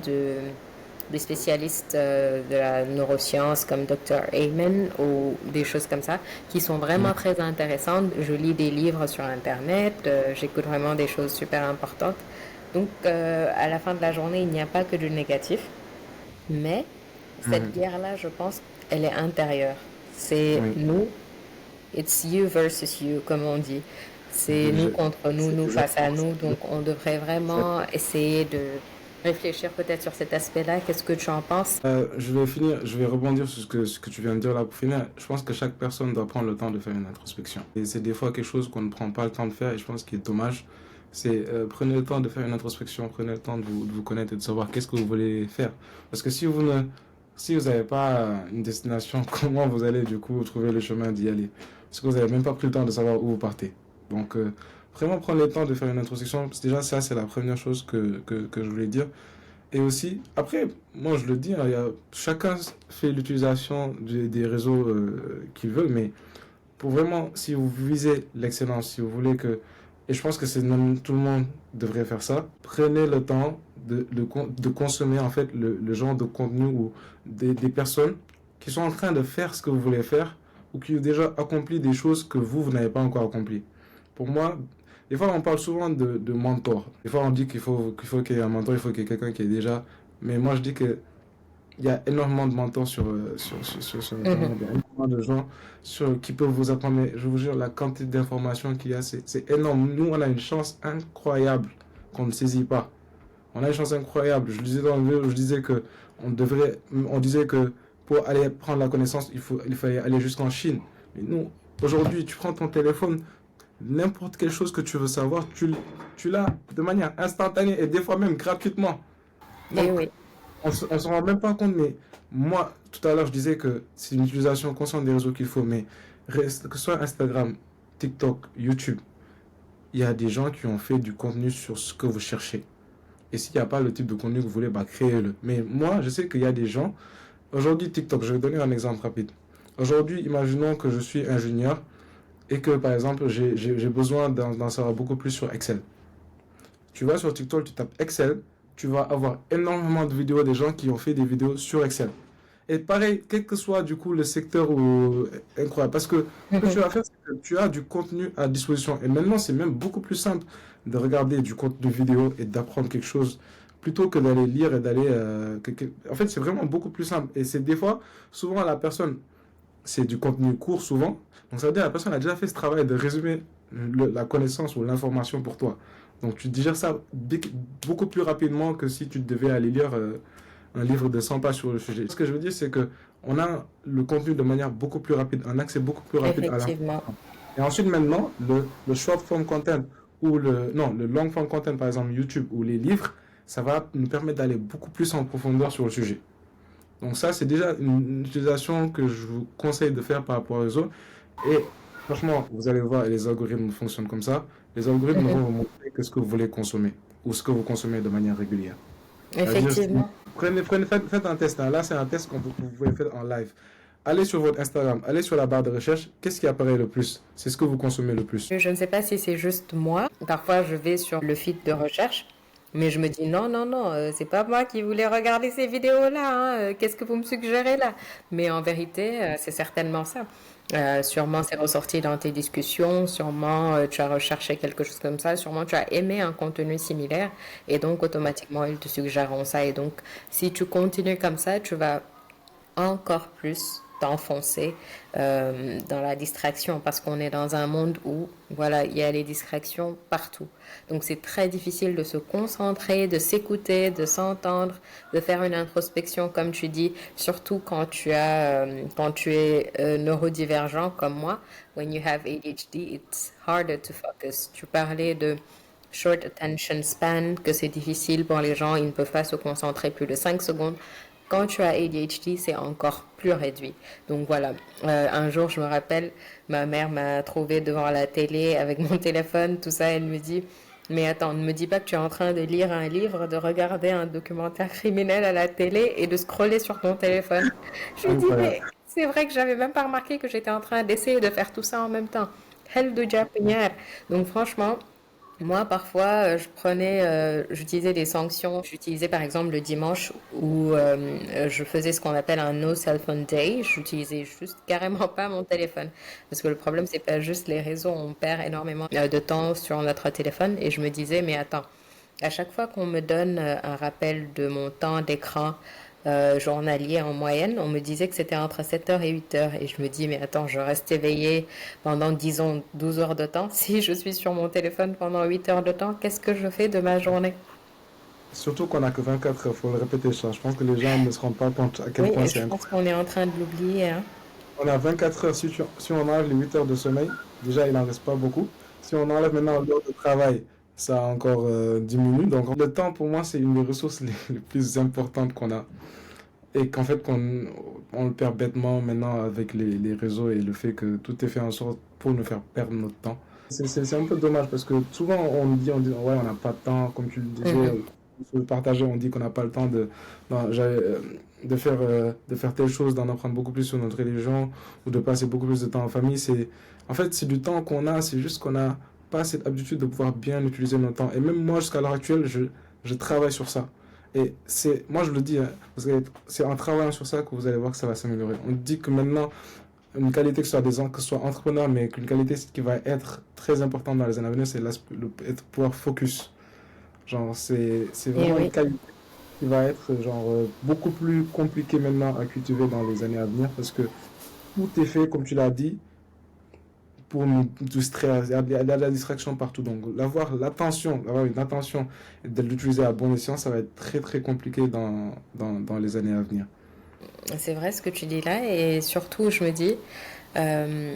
A: des spécialistes de la neuroscience comme Dr. Amen ou des choses comme ça qui sont vraiment
B: Mhm.
A: très intéressantes. Je lis des livres sur Internet, j'écoute vraiment des choses super importantes. Donc à la fin de la journée, il n'y a pas que du négatif, mais cette
B: Mhm.
A: guerre-là, je pense, elle est intérieure. C'est
B: Oui.
A: nous, it's you versus you, comme on dit. C'est
B: Je-
A: nous
B: je-
A: contre nous,
B: c'est
A: nous face à
B: exactement ça.
A: nous. Donc, on devrait vraiment essayer de réfléchir peut-être sur cet aspect-là. Qu'est-ce que tu en penses?
B: Je vais finir, je vais rebondir sur ce que tu viens de dire là pour finir. Je pense que chaque personne doit prendre le temps de faire une introspection. Et c'est des fois quelque chose qu'on ne prend pas le temps de faire et je pense qu'il est dommage. C'est prenez le temps de faire une introspection, prenez le temps de vous connaître et de savoir qu'est-ce que vous voulez faire. Parce que si vous n'avez pas une destination, comment vous allez du coup trouver le chemin d'y aller? Parce que vous n'avez même pas pris le temps de savoir où vous partez. Donc vraiment prendre le temps de faire une introspection. Déjà ça c'est la première chose que je voulais dire. Et aussi, après, moi je le dis, hein, chacun fait l'utilisation des réseaux qu'il veut, mais pour vraiment, si vous visez l'excellence, si vous voulez que, et je pense que c'est même tout le monde devrait faire ça, prenez le temps de consommer en fait le genre de contenu ou des personnes qui sont en train de faire ce que vous voulez faire ou qui ont déjà accompli des choses que vous n'avez pas encore accomplies. Pour moi, des fois on parle souvent de mentor. Des fois on dit qu'il y ait un mentor, il faut qu'il y ait quelqu'un qui est déjà. Mais moi je dis que il y a énormément de mentors sur
A: Mhm.
B: Internet, il y a énormément de gens qui peuvent vous apprendre. Mais je vous jure, la quantité d'informations qu'il y a, c'est énorme. Nous, on a une chance incroyable qu'on ne saisit pas. On a une chance incroyable. Je disais dans le vidéo, je disais que on disait que pour aller prendre la connaissance, il fallait aller jusqu'en Chine. Mais nous, aujourd'hui, tu prends ton téléphone, n'importe quelle chose que tu veux savoir, tu l'as de manière instantanée et des fois même gratuitement.
A: Et
B: Donc,
A: oui.
B: on se rend même pas compte, mais moi, tout à l'heure, je disais que c'est une utilisation consciente des réseaux qu'il faut, mais que ce soit Instagram, TikTok, YouTube, il y a des gens qui ont fait du contenu sur ce que vous cherchez. Et s'il n'y a pas le type de contenu que vous voulez, bah, créez-le. Mais moi, je sais qu'il y a des gens. Aujourd'hui, TikTok, je vais donner un exemple rapide. Aujourd'hui, imaginons que je suis ingénieur et que, par exemple, j'ai besoin d'en savoir beaucoup plus sur Excel. Tu vas sur TikTok, tu tapes Excel, tu vas avoir énormément de vidéos des gens qui ont fait des vidéos sur Excel. Et pareil, quel que soit du coup le secteur incroyable, parce que ce que tu
A: Mhm.
B: vas faire, c'est que tu as du contenu à disposition. Et maintenant, c'est même beaucoup plus simple de regarder du contenu vidéo et d'apprendre quelque chose plutôt que d'aller lire et d'aller. En fait, c'est vraiment beaucoup plus simple. Et c'est des fois, souvent la personne, c'est du contenu court souvent. Donc ça veut dire que la personne a déjà fait ce travail de résumer la connaissance ou l'information pour toi. Donc tu digères ça beaucoup plus rapidement que si tu devais aller lire un livre de 100 pages sur le sujet. Ce que je veux dire, c'est que on a le contenu de manière beaucoup plus rapide, un accès beaucoup plus rapide à
A: Effectivement.
B: l'information. Et ensuite, maintenant, le short form content ou non, le long form content, par exemple YouTube ou les livres, ça va nous permettre d'aller beaucoup plus en profondeur sur le sujet. Donc ça, c'est déjà une utilisation que je vous conseille de faire par rapport au réseau. Et franchement, vous allez voir, les algorithmes fonctionnent comme ça. Les algorithmes vont
A: Mhm.
B: vous montrer que ce que vous voulez consommer ou ce que vous consommez de manière régulière. C'est-à-dire,
A: Effectivement.
B: faites un test, hein. Là, c'est un test que vous pouvez faire en live. Allez sur votre Instagram, allez sur la barre de recherche. Qu'est-ce qui apparaît le plus? C'est ce que vous consommez le plus.
A: Je ne sais pas si c'est juste moi. Parfois, je vais sur le feed de recherche, mais je me dis non, non, non, c'est pas moi qui voulais regarder ces vidéos-là, hein, qu'est-ce que vous me suggérez là? Mais en vérité, c'est certainement ça. Sûrement, c'est ressorti dans tes discussions, sûrement, tu as recherché quelque chose comme ça, sûrement, tu as aimé un contenu similaire, et donc, automatiquement, ils te suggéreront ça. Et donc, si tu continues comme ça, tu vas encore plus t'enfoncer dans la distraction parce qu'on est dans un monde où voilà il y a les distractions partout, donc c'est très difficile de se concentrer, de s'écouter, de s'entendre, de faire une introspection comme tu dis, surtout quand tu es neurodivergent comme moi. When you have ADHD, it's harder to focus. Tu parlais de short attention span, que c'est difficile pour les gens, ils ne peuvent pas se concentrer plus de 5 secondes. Quand tu as ADHD, c'est encore plus réduit. Donc voilà, un jour, je me rappelle, ma mère m'a trouvé devant la télé avec mon téléphone, tout ça, elle me dit, mais attends, ne me dis pas que tu es en train de lire un livre, de regarder un documentaire criminel à la télé et de scroller sur ton téléphone. Je lui dis,
B: Incroyable.
A: mais c'est vrai que j'avais même pas remarqué que j'étais en train d'essayer de faire tout ça en même temps. Hell do Japanese. Donc franchement, moi, parfois, j'utilisais des sanctions. J'utilisais par exemple le dimanche où je faisais ce qu'on appelle un no cell phone day. J'utilisais juste carrément pas mon téléphone. Parce que le problème, c'est pas juste les réseaux. On perd énormément de temps sur notre téléphone. Et je me disais, mais attends, à chaque fois qu'on me donne un rappel de mon temps d'écran journalier en moyenne, on me disait que c'était entre 7 heures et 8 heures. Et je me dis, mais attends, je reste éveillée pendant, disons, 12 heures de temps. Si je suis sur mon téléphone pendant 8 heures de temps, qu'est-ce que je fais de ma journée?
B: Surtout qu'on n'a que 24 heures, il faut le répéter ça. Je pense que les gens ne se rendent pas compte à quel
A: Oui,
B: point
A: et
B: c'est
A: je pense
B: incroyable.
A: qu'on est en train de l'oublier, hein.
B: On a 24 heures, si on enlève les 8 heures de sommeil, déjà il n'en reste pas beaucoup. Si on enlève maintenant l'heure de travail, ça a encore diminué. Donc le temps pour moi c'est une des ressources les plus importantes qu'on a. Et qu'en fait on le perd bêtement maintenant avec les réseaux et le fait que tout est fait en sorte pour nous faire perdre notre temps. C'est un peu dommage parce que souvent on dit ouais on n'a pas de temps, comme tu le disais,
A: Mhm.
B: se partager, on dit qu'on n'a pas le temps non, de faire telle chose, d'en apprendre beaucoup plus sur notre religion ou de passer beaucoup plus de temps en famille. En fait, c'est du temps qu'on a, c'est juste qu'on n'a pas cette habitude de pouvoir bien utiliser notre temps. Et même moi, jusqu'à l'heure actuelle, je travaille sur ça. Et moi je le dis, hein, c'est en travaillant sur ça que vous allez voir que ça va s'améliorer. On dit que maintenant, une qualité que ce soit entrepreneur, mais qu'une qualité qui va être très importante dans les années à venir, c'est être pouvoir focus. Genre, c'est
A: Et
B: vraiment une
A: oui.
B: qualité qui va être beaucoup plus compliquée maintenant à cultiver dans les années à venir parce que tout est fait, comme tu l'as dit, pour nous distraire. Il y a de la distraction partout. Donc, avoir une attention et de l'utiliser à bon escient, ça va être très très compliqué dans les années à venir.
A: C'est vrai ce que tu dis là, et surtout, je me dis, euh,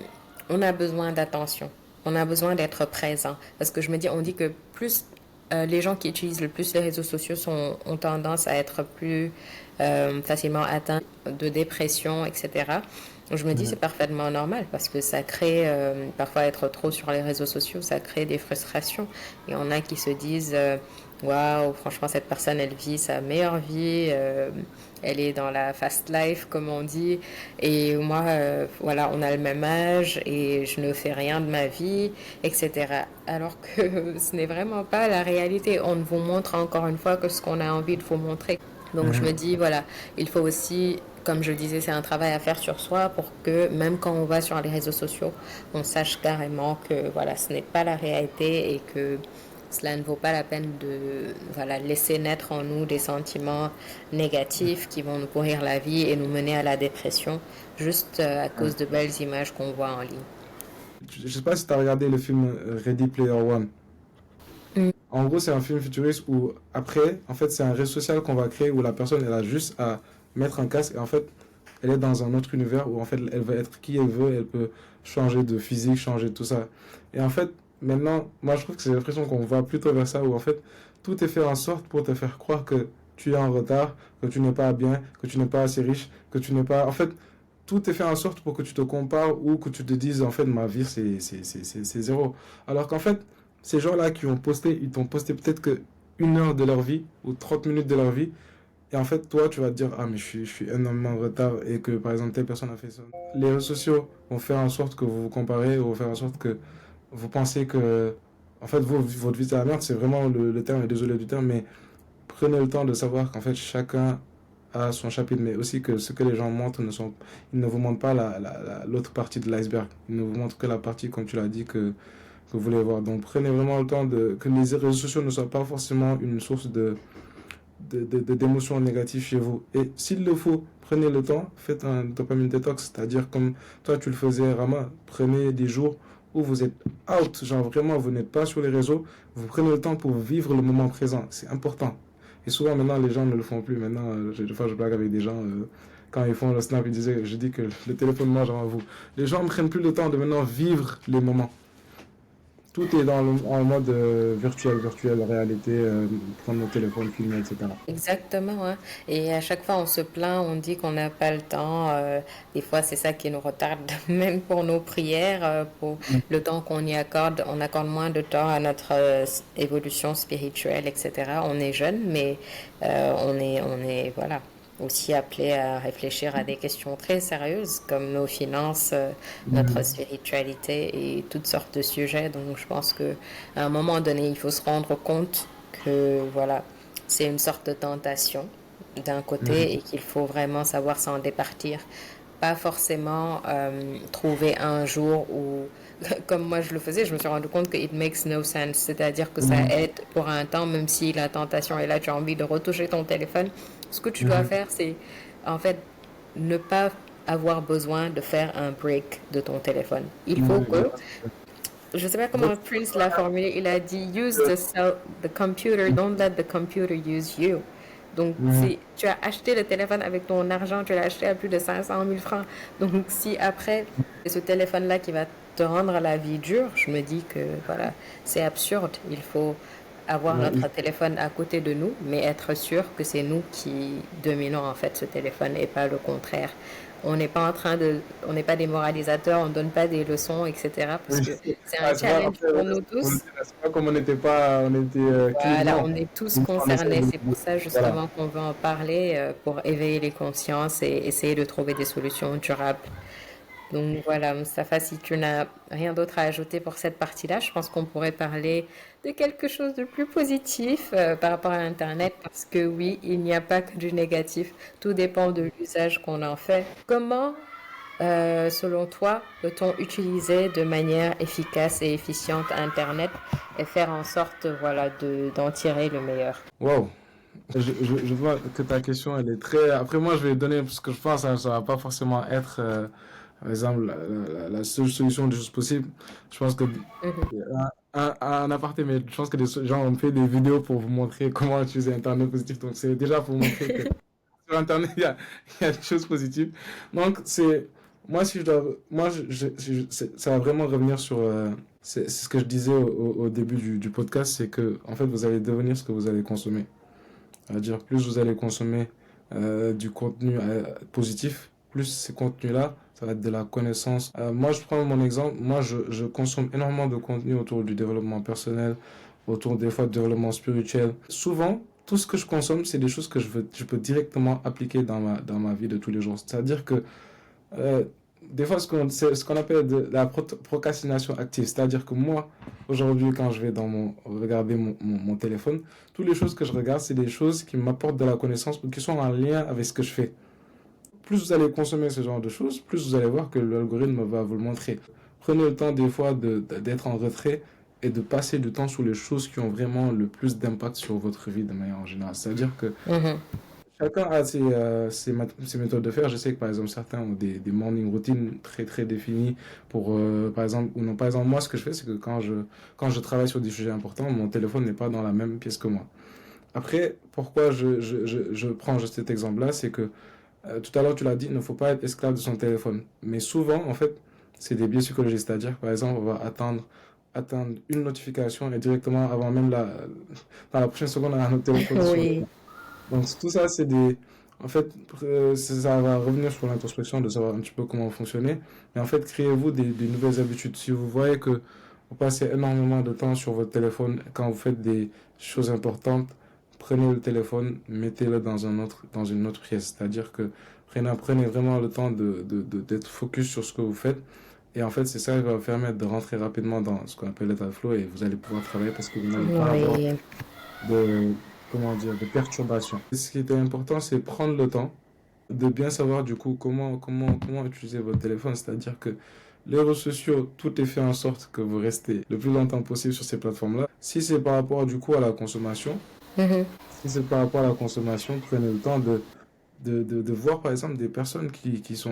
A: on a besoin d'attention, on a besoin d'être présent. Parce que je me dis, on dit que plus les gens qui utilisent le plus les réseaux sociaux ont tendance à être plus facilement atteints de dépression, etc. Je me dis, c'est
B: Ouais.
A: parfaitement normal parce que ça crée, parfois être trop sur les réseaux sociaux, ça crée des frustrations. Et on a qui se disent, waouh, franchement, cette personne, elle vit sa meilleure vie. Elle est dans la fast life, comme on dit. Et moi, voilà, on a le même âge et je ne fais rien de ma vie, etc. Alors que ce n'est vraiment pas la réalité. On vous montre encore une fois que ce qu'on a envie de vous montrer. Donc je me
B: Mhm.
A: dis, voilà, il faut aussi, comme je le disais, c'est un travail à faire sur soi pour que même quand on va sur les réseaux sociaux, on sache carrément que voilà, ce n'est pas la réalité et que cela ne vaut pas la peine de voilà, laisser naître en nous des sentiments négatifs qui vont nous pourrir la vie et nous mener à la dépression juste à
B: Ouais.
A: cause de belles images qu'on voit en ligne.
B: Je sais pas si tu as regardé le film Ready Player One.
A: Mm.
B: En gros, c'est un film futuriste où après, en fait, c'est un réseau social qu'on va créer où la personne, elle a juste à mettre un casque et en fait, elle est dans un autre univers où en fait, elle va être qui elle veut, elle peut changer de physique, changer de tout ça. Et en fait, maintenant, moi je trouve que c'est l'impression qu'on va plutôt vers ça où en fait, tout est fait en sorte pour te faire croire que tu es en retard, que tu n'es pas bien, que tu n'es pas assez riche, que tu n'es pas... En fait, tout est fait en sorte pour que tu te compares ou que tu te dises, en fait, ma vie, c'est zéro. Alors qu'en fait, ces gens-là qui ont posté, ils t'ont posté peut-être que 1 heure de leur vie ou 30 minutes de leur vie. Et en fait, toi, tu vas te dire, ah, mais je suis énormément en retard et que, par exemple, telle personne a fait ça. Les réseaux sociaux vont faire en sorte que vous vous comparez, ou vont faire en sorte que vous pensez que, en fait, votre vie, c'est la merde. C'est vraiment le terme, et désolé du terme, mais prenez le temps de savoir qu'en fait, chacun a son chapitre, mais aussi que ce que les gens montrent ils ne vous montrent pas l'autre partie de l'iceberg. Ils ne vous montrent que la partie, comme tu l'as dit, que vous voulez voir. Donc, prenez vraiment le temps que les réseaux sociaux ne soient pas forcément une source d'émotions négatives chez vous. Et s'il le faut, prenez le temps, faites un dopamine détox, c'est-à-dire comme toi tu le faisais, Rama, prenez des jours où vous êtes out, genre vraiment vous n'êtes pas sur les réseaux, vous prenez le temps pour vivre le moment présent, c'est important. Et souvent maintenant les gens ne le font plus, maintenant des fois je blague avec des gens, quand ils font le snap, ils disaient, je dis que le téléphone mange avant vous. Les gens ne prennent plus le temps de maintenant vivre les moments. Tout est en mode virtuel, réalité, prendre nos téléphones, filmer, etc.
A: Exactement, hein. Et à chaque fois, on se plaint, on dit qu'on n'a pas le temps. Des fois, c'est ça qui nous retarde, même pour nos prières, pour le temps qu'on y accorde. On accorde moins de temps à notre évolution spirituelle, etc. On est jeune, mais voilà, aussi appelé à réfléchir à des questions très sérieuses comme nos finances, notre
B: Mhm.
A: spiritualité et toutes sortes de sujets. Donc, je pense que à un moment donné, il faut se rendre compte que voilà, c'est une sorte de tentation d'un côté et
B: Mhm.
A: qu'il faut vraiment savoir s'en départir. Pas forcément trouver un jour où, comme moi je le faisais, je me suis rendu compte que it makes no sense. C'est-à-dire que ça
B: Mhm.
A: aide pour un temps, même si la tentation est là, tu as envie de retoucher ton téléphone. Ce que tu dois
B: Mhm.
A: faire, c'est en fait ne pas avoir besoin de faire un break de ton téléphone. Il faut
B: Ouais, je
A: que
B: vois ce que tu veux dire.
A: je sais pas
B: En fait,
A: comment Prince l'a formulé, il a dit use the computer, don't let the computer use you. Donc,
B: mhm.
A: si tu as acheté le téléphone avec ton argent, tu l'as acheté à plus de 500 000 francs. Donc, si après, c'est ce téléphone-là qui va te rendre la vie dure, je me dis que voilà, c'est absurde. Il faut avoir
B: Ouais,
A: notre téléphone à côté de nous, mais être sûr que c'est nous qui dominons en fait ce téléphone et pas le contraire. On n'est pas en train de, on n'est pas des moralisateurs, on ne donne pas des leçons, etc. Parce
B: oui.
A: que c'est un
B: Ouais, c'est pas,
A: challenge
B: après,
A: pour nous
B: on
A: tous.
B: était là, c'est pas comme on était clean,
A: Voilà,
B: non.
A: on est tous
B: On essaie
A: concernés. C'est pour
B: de-
A: ça
B: voilà.
A: justement qu'on veut en parler, pour éveiller les consciences et essayer de trouver des solutions durables. Donc voilà, Mustapha, si tu n'as rien d'autre à ajouter pour cette partie-là, je pense qu'on pourrait parler de quelque chose de plus positif par rapport à Internet, parce que oui, il n'y a pas que du négatif, tout dépend de l'usage qu'on en fait. Comment, selon toi, peut-on utiliser de manière efficace et efficiente Internet et faire en sorte, voilà, d'en tirer le meilleur?
B: Wow. Je vois que ta question, elle est très. Après, moi, je vais donner, parce que je pense que ça va pas forcément être, par exemple, la seule solution des choses possibles. Je pense que,
A: Mhm.
B: un aparté, mais je pense que des gens ont fait des vidéos pour vous montrer comment utiliser Internet positif. Donc, c'est déjà pour vous montrer que sur Internet, il y a des choses positives. Donc, moi, si je dois, moi, ça va vraiment revenir sur, c'est ce que je disais au début du podcast, c'est que, en fait, vous allez devenir ce que vous allez consommer. C'est-à-dire, plus vous allez consommer du contenu positif, plus ces contenus-là, ça va être de la connaissance. Moi, je prends mon exemple. Moi, je consomme énormément de contenu autour du développement personnel, autour des fois du développement spirituel. Souvent, tout ce que je consomme, c'est des choses que je peux directement appliquer dans ma vie de tous les jours. C'est-à-dire que euh, des fois, c'est ce qu'on appelle de la procrastination active. C'est-à-dire que moi, aujourd'hui, quand je vais regarder mon téléphone, toutes les choses que je regarde, c'est des choses qui m'apportent de la connaissance ou qui sont en lien avec ce que je fais. Plus vous allez consommer ce genre de choses, plus vous allez voir que l'algorithme va vous le montrer. Prenez le temps des fois d'être en retrait et de passer du temps sur les choses qui ont vraiment le plus d'impact sur votre vie de manière en général. C'est-à-dire que
A: Mhm.
B: chacun a ses méthodes de faire. Je sais que par exemple certains ont des morning routines très très définies pour par exemple ou non par exemple moi ce que je fais c'est que quand je travaille sur des sujets importants mon téléphone n'est pas dans la même pièce que moi. Après pourquoi je prends juste cet exemple là c'est que tout à l'heure tu l'as dit il ne faut pas être esclave de son téléphone mais souvent en fait c'est des biais psychologiques. C'est-à-dire, par exemple, on va attendre une notification et directement, avant même dans la prochaine seconde, on a notre téléphone sur
A: Oui,
B: l'écran. Donc tout ça, c'est des... En fait, ça va revenir sur l'introspection de savoir un petit peu comment vous fonctionnez. Mais en fait, créez-vous des nouvelles habitudes. Si vous voyez que vous passez énormément de temps sur votre téléphone quand vous faites des choses importantes, prenez le téléphone, mettez-le dans une autre pièce. C'est-à-dire que prenez vraiment le temps d'être focus sur ce que vous faites. Et en fait, c'est ça qui va vous permettre de rentrer rapidement dans ce qu'on appelle l'état de flow et vous allez pouvoir travailler parce que vous n'allez pas avoir
A: oui,
B: de, comment dire, de perturbations. Ce qui était important, c'est prendre le temps de bien savoir du coup comment utiliser votre téléphone. C'est-à-dire que les réseaux sociaux, tout est fait en sorte que vous restez le plus longtemps possible sur ces plateformes-là. Si c'est par rapport du coup à la consommation,
A: mhm,
B: si c'est par rapport à la consommation, prenez le temps de voir par exemple des personnes qui sont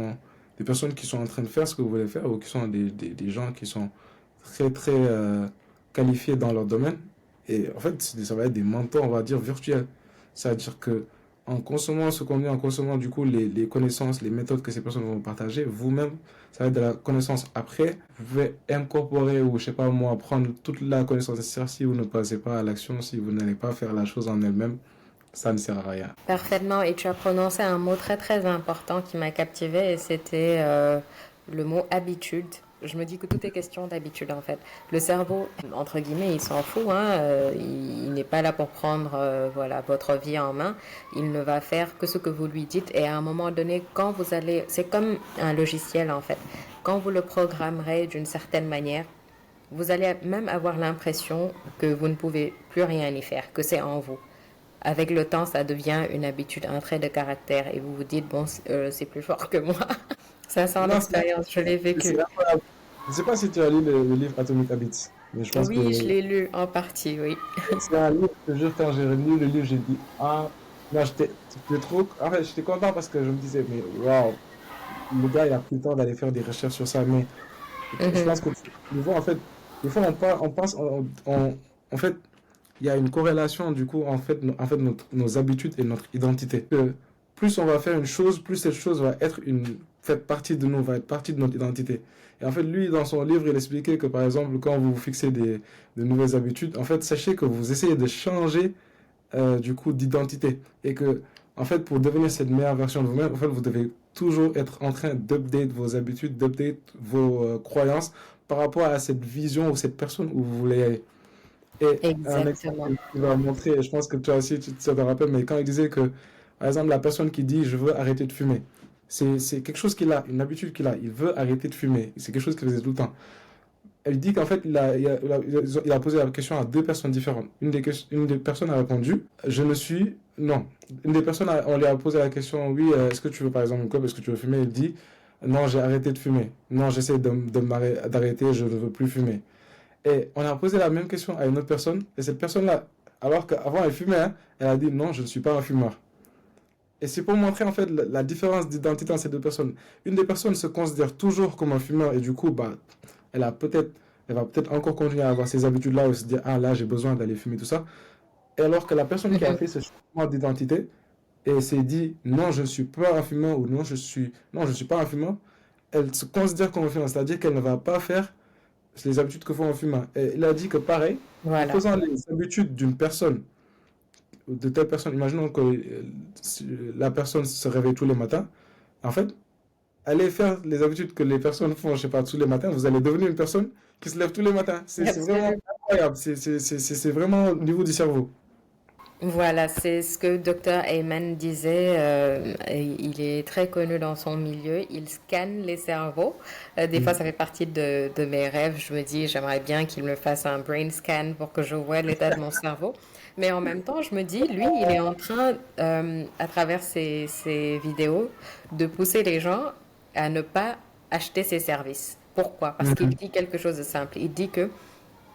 B: en train de faire ce que vous voulez faire ou qui sont des gens qui sont très qualifiés dans leur domaine. Et en fait, ça va être des mentors, on va dire, virtuels. C'est-à-dire que en consommant ce qu'on est, en consommant du coup les connaissances, les méthodes que ces personnes vont partager, vous-même, ça va être de la connaissance. Après, vous pouvez incorporer ou je sais pas moi, prendre toute la connaissance nécessaire si vous ne passez pas à l'action, si vous n'allez pas faire la chose en elle-même, ça ne sert à rien.
A: parfaitement. Et tu as prononcé un mot très très important qui m'a captivé et c'était le mot habitude. Je me dis que tout est question d'habitude en fait. Le cerveau, entre guillemets, il s'en fout, hein, il n'est pas là pour prendre voilà, votre vie en main. Il ne va faire que ce que vous lui dites et à un moment donné, quand vous allez... C'est comme un logiciel en fait. Quand vous le programmerez d'une certaine manière, vous allez même avoir l'impression que vous ne pouvez plus rien y faire, que c'est en vous. Avec le temps, ça devient une habitude, un trait de caractère et vous vous dites, bon, c'est plus fort que moi. Ça sent
B: Non,
A: l'expérience, je l'ai
B: c'est
A: vécu.
B: incroyable. Je ne sais pas si tu as lu le livre Atomic Habits, mais je pense que
A: Oui, je l'ai lu en partie, oui.
B: c'est un livre que quand j'ai lu le livre, j'ai dit, ah, non, j'étais trop, en fait, j'étais content parce que je me disais, mais waouh, le gars, il a pris le temps d'aller faire des recherches sur ça, mais je
A: Mhm.
B: pense que, des fois, en fait, on pense, en fait, il y a une corrélation, du coup, en fait, nos habitudes et notre identité. Que plus on va faire une chose, plus cette chose va être fait partie de nous, va être partie de notre identité. Et en fait, lui, dans son livre, il expliquait que, par exemple, quand vous vous fixez de nouvelles habitudes, en fait, sachez que vous essayez de changer, du coup, d'identité. Et que, en fait, pour devenir cette meilleure version de vous-même, en fait, vous devez toujours être en train d'update vos habitudes, d'update vos croyances par rapport à cette vision ou cette personne où vous voulez aller. Et un exemple
A: Exactement.
B: qui va montrer, et je pense que toi aussi tu te rappelles, mais quand il disait que, par exemple, la personne qui dit je veux arrêter de fumer, c'est quelque chose qu'il a, une habitude qu'il a, il veut arrêter de fumer, c'est quelque chose qu'il faisait tout le temps. Elle dit qu'en fait, il a posé la question à deux personnes différentes. Une des personnes a répondu je ne suis. Non. Une des personnes, on lui a posé la question oui, est-ce que tu veux par exemple une clope, est-ce que tu veux fumer? Il dit non, j'ai arrêté de fumer. Non, j'essaie d'arrêter, je ne veux plus fumer. Et on a posé la même question à une autre personne, et cette personne-là, alors qu'avant elle fumait, hein, elle a dit non, je ne suis pas un fumeur. Et c'est pour montrer en fait la différence d'identité entre ces deux personnes. Une des personnes se considère toujours comme un fumeur, et du coup, bah, elle a peut-être, elle va peut-être encore continuer à avoir ces habitudes-là, ou se dire, ah là, j'ai besoin d'aller fumer, tout ça. Et alors que la personne qui a
A: Mhm.
B: fait ce changement d'identité, et s'est dit, non, je ne suis pas un fumeur, ou non, je ne suis pas un fumeur, elle se considère comme un fumeur, c'est-à-dire qu'elle ne va pas faire les habitudes que font un fumeur. Et il a dit que pareil, en
A: Voilà.
B: faisant les habitudes d'une personne, de telle personne, imaginons que si la personne se réveille tous les matins, en fait, allez faire les habitudes que les personnes font, je sais pas, tous les matins, vous allez devenir une personne qui se lève tous les matins. C'est vraiment
A: Absolument.
B: incroyable, c'est vraiment au niveau du cerveau.
A: Voilà, c'est ce que Dr. Heyman disait. Et il est très connu dans son milieu. Il scanne les cerveaux. Des fois,
B: Mhm.
A: ça fait partie de mes rêves. Je me dis, j'aimerais bien qu'il me fasse un brain scan pour que je voie l'état de mon cerveau. Mais en même temps, je me dis, lui, il est en train, à travers ses vidéos, de pousser les gens à ne pas acheter ses services. Pourquoi? Parce qu'il
B: Mhm.
A: dit quelque chose de simple. Il dit que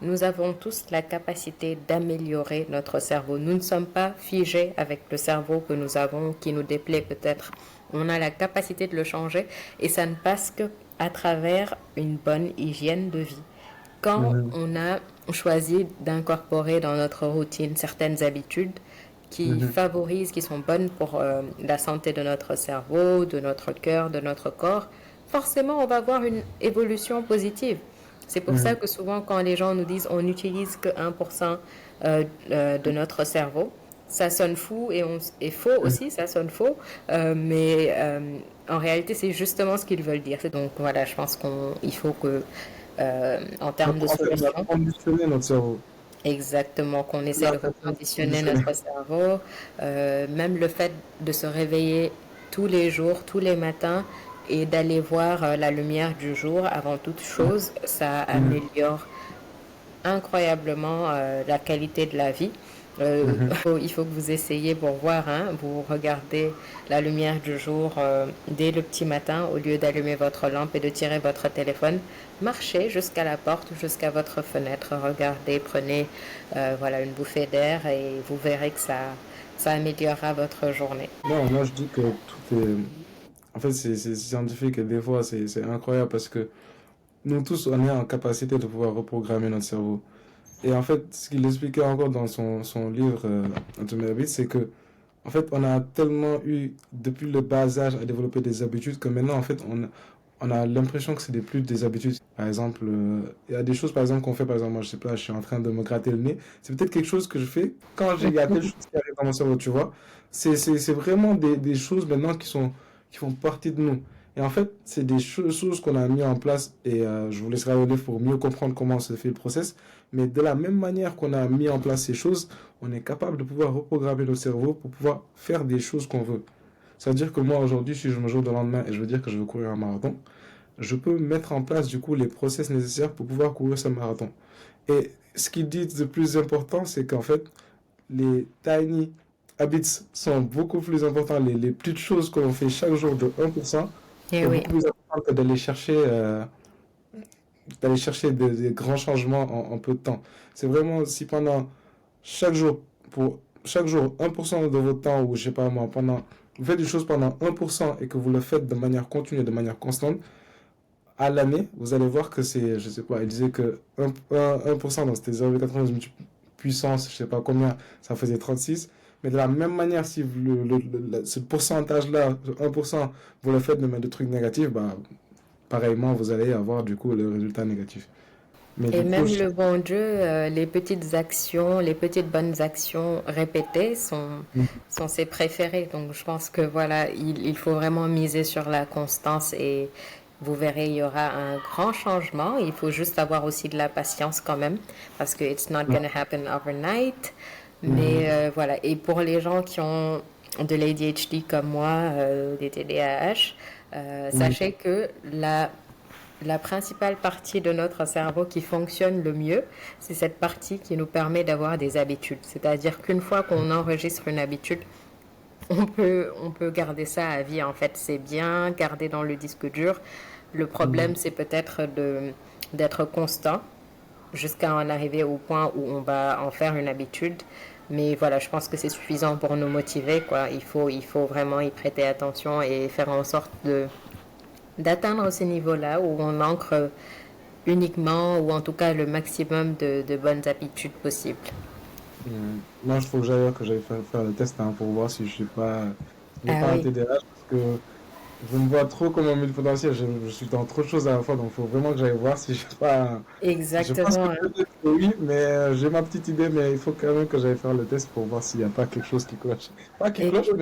A: nous avons tous la capacité d'améliorer notre cerveau. Nous ne sommes pas figés avec le cerveau que nous avons, qui nous déplaît peut-être. On a la capacité de le changer et ça ne passe que à travers une bonne hygiène de vie. Quand
B: Mhm.
A: on a choisi d'incorporer dans notre routine certaines habitudes qui
B: Mhm.
A: favorisent, qui sont bonnes pour la santé de notre cerveau, de notre cœur, de notre corps, forcément, on va voir une évolution positive. C'est pour ça
B: Mhm.
A: que souvent, quand les gens nous disent on n'utilise que 1% de notre cerveau, ça sonne fou et faux
B: Mhm.
A: aussi, ça sonne faux, mais en réalité, c'est justement ce qu'ils veulent dire. Donc voilà, je pense qu'il faut que, en termes de
B: En fait, on a
A: solutions,
B: conditionné notre cerveau.
A: exactement, qu'on
B: On
A: essaie
B: a
A: de
B: complètement
A: reconditionner
B: conditionné.
A: notre cerveau. Même le fait de se réveiller tous les jours, tous les matins, et d'aller voir la lumière du jour avant toute chose, ça
B: Mhm.
A: améliore incroyablement la qualité de la vie.
B: Mhm.
A: Il faut que vous essayiez pour voir, hein, vous regardez la lumière du jour dès le petit matin au lieu d'allumer votre lampe et de tirer votre téléphone. Marchez jusqu'à la porte, jusqu'à votre fenêtre, regardez, prenez voilà, une bouffée d'air et vous verrez que ça améliorera votre journée.
B: Non, moi je dis que tout est. En fait, c'est scientifique et des fois c'est incroyable parce que nous tous, on est en capacité de pouvoir reprogrammer notre cerveau. Et en fait, ce qu'il expliquait encore dans son livre Atomic Habits, c'est que en fait, on a tellement eu depuis le bas âge à développer des habitudes que maintenant, en fait, on a l'impression que c'est plus des habitudes. Par exemple, il y a des choses, par exemple, qu'on fait, par exemple, moi, je sais pas, je suis en train de me gratter le nez. C'est peut-être quelque chose que je fais quand il y a telle chose qui arrive dans mon cerveau, tu vois. C'est vraiment des choses maintenant qui font partie de nous. Et en fait, c'est des choses qu'on a mis en place et je vous laisserai le livre pour mieux comprendre comment se fait le process. Mais de la même manière qu'on a mis en place ces choses, on est capable de pouvoir reprogrammer notre cerveau pour pouvoir faire des choses qu'on veut. C'est-à-dire que moi, aujourd'hui, si je me joue le lendemain et je veux dire que je veux courir un marathon, je peux mettre en place du coup les process nécessaires pour pouvoir courir ce marathon. Et ce qui dit de plus important, c'est qu'en fait, les tiny habits sont beaucoup plus importants. Les petites choses qu'on fait chaque jour de 1%
A: Et
B: est
A: oui,
B: beaucoup plus important que d'aller chercher des grands changements en peu de temps. C'est vraiment si pendant chaque jour, pour chaque jour, 1% de votre temps, ou je sais pas moi, vous faites une chose pendant 1% et que vous le faites de manière continue, de manière constante, à l'année, vous allez voir que c'est, je sais pas, il disait que 1% donc c'était 0,91 puissance, je sais pas combien, ça faisait 36. Mais de la même manière, si ce pourcentage-là, 1%, vous le faites de mettre de trucs négatifs, bah, pareillement, vous allez avoir du coup le résultat négatif. Mais
A: et
B: du coup,
A: même le bon Dieu, les petites actions, les petites bonnes actions répétées sont ses préférées. Donc je pense que voilà, il faut vraiment miser sur la constance et vous verrez, il y aura un grand changement. Il faut juste avoir aussi de la patience quand même parce que it's not gonna happen overnight. Mais voilà, et pour les gens qui ont de l'ADHD comme moi, des TDAH, sachez que la principale partie de notre cerveau qui fonctionne le mieux, c'est cette partie qui nous permet d'avoir des habitudes. C'est-à-dire qu'une fois qu'on enregistre une habitude, on peut garder ça à vie. En fait, c'est bien gardé dans le disque dur. Le problème, c'est peut-être d'être constant jusqu'à en arriver au point où on va en faire une habitude. Mais voilà, je pense que c'est suffisant pour nous motiver, quoi. Il faut vraiment y prêter attention et faire en sorte d'atteindre ce niveau-là où on ancre uniquement ou en tout cas le maximum de bonnes habitudes possibles.
B: moi, il faut que j'aille faire le test hein, pour voir si je suis pas, si j'ai
A: Ah
B: pas un
A: oui,
B: TDAH parce que je me vois trop comme un multipotentiel. Je suis dans trop de choses à la fois, donc il faut vraiment que j'aille voir si j'ai pas. Je pense que
A: exactement, hein.
B: peut-être que oui, mais j'ai ma petite idée, mais il faut quand même que j'aille faire le test pour voir s'il n'y a pas quelque chose qui cloche. Pas qui cloche,
A: Écoute,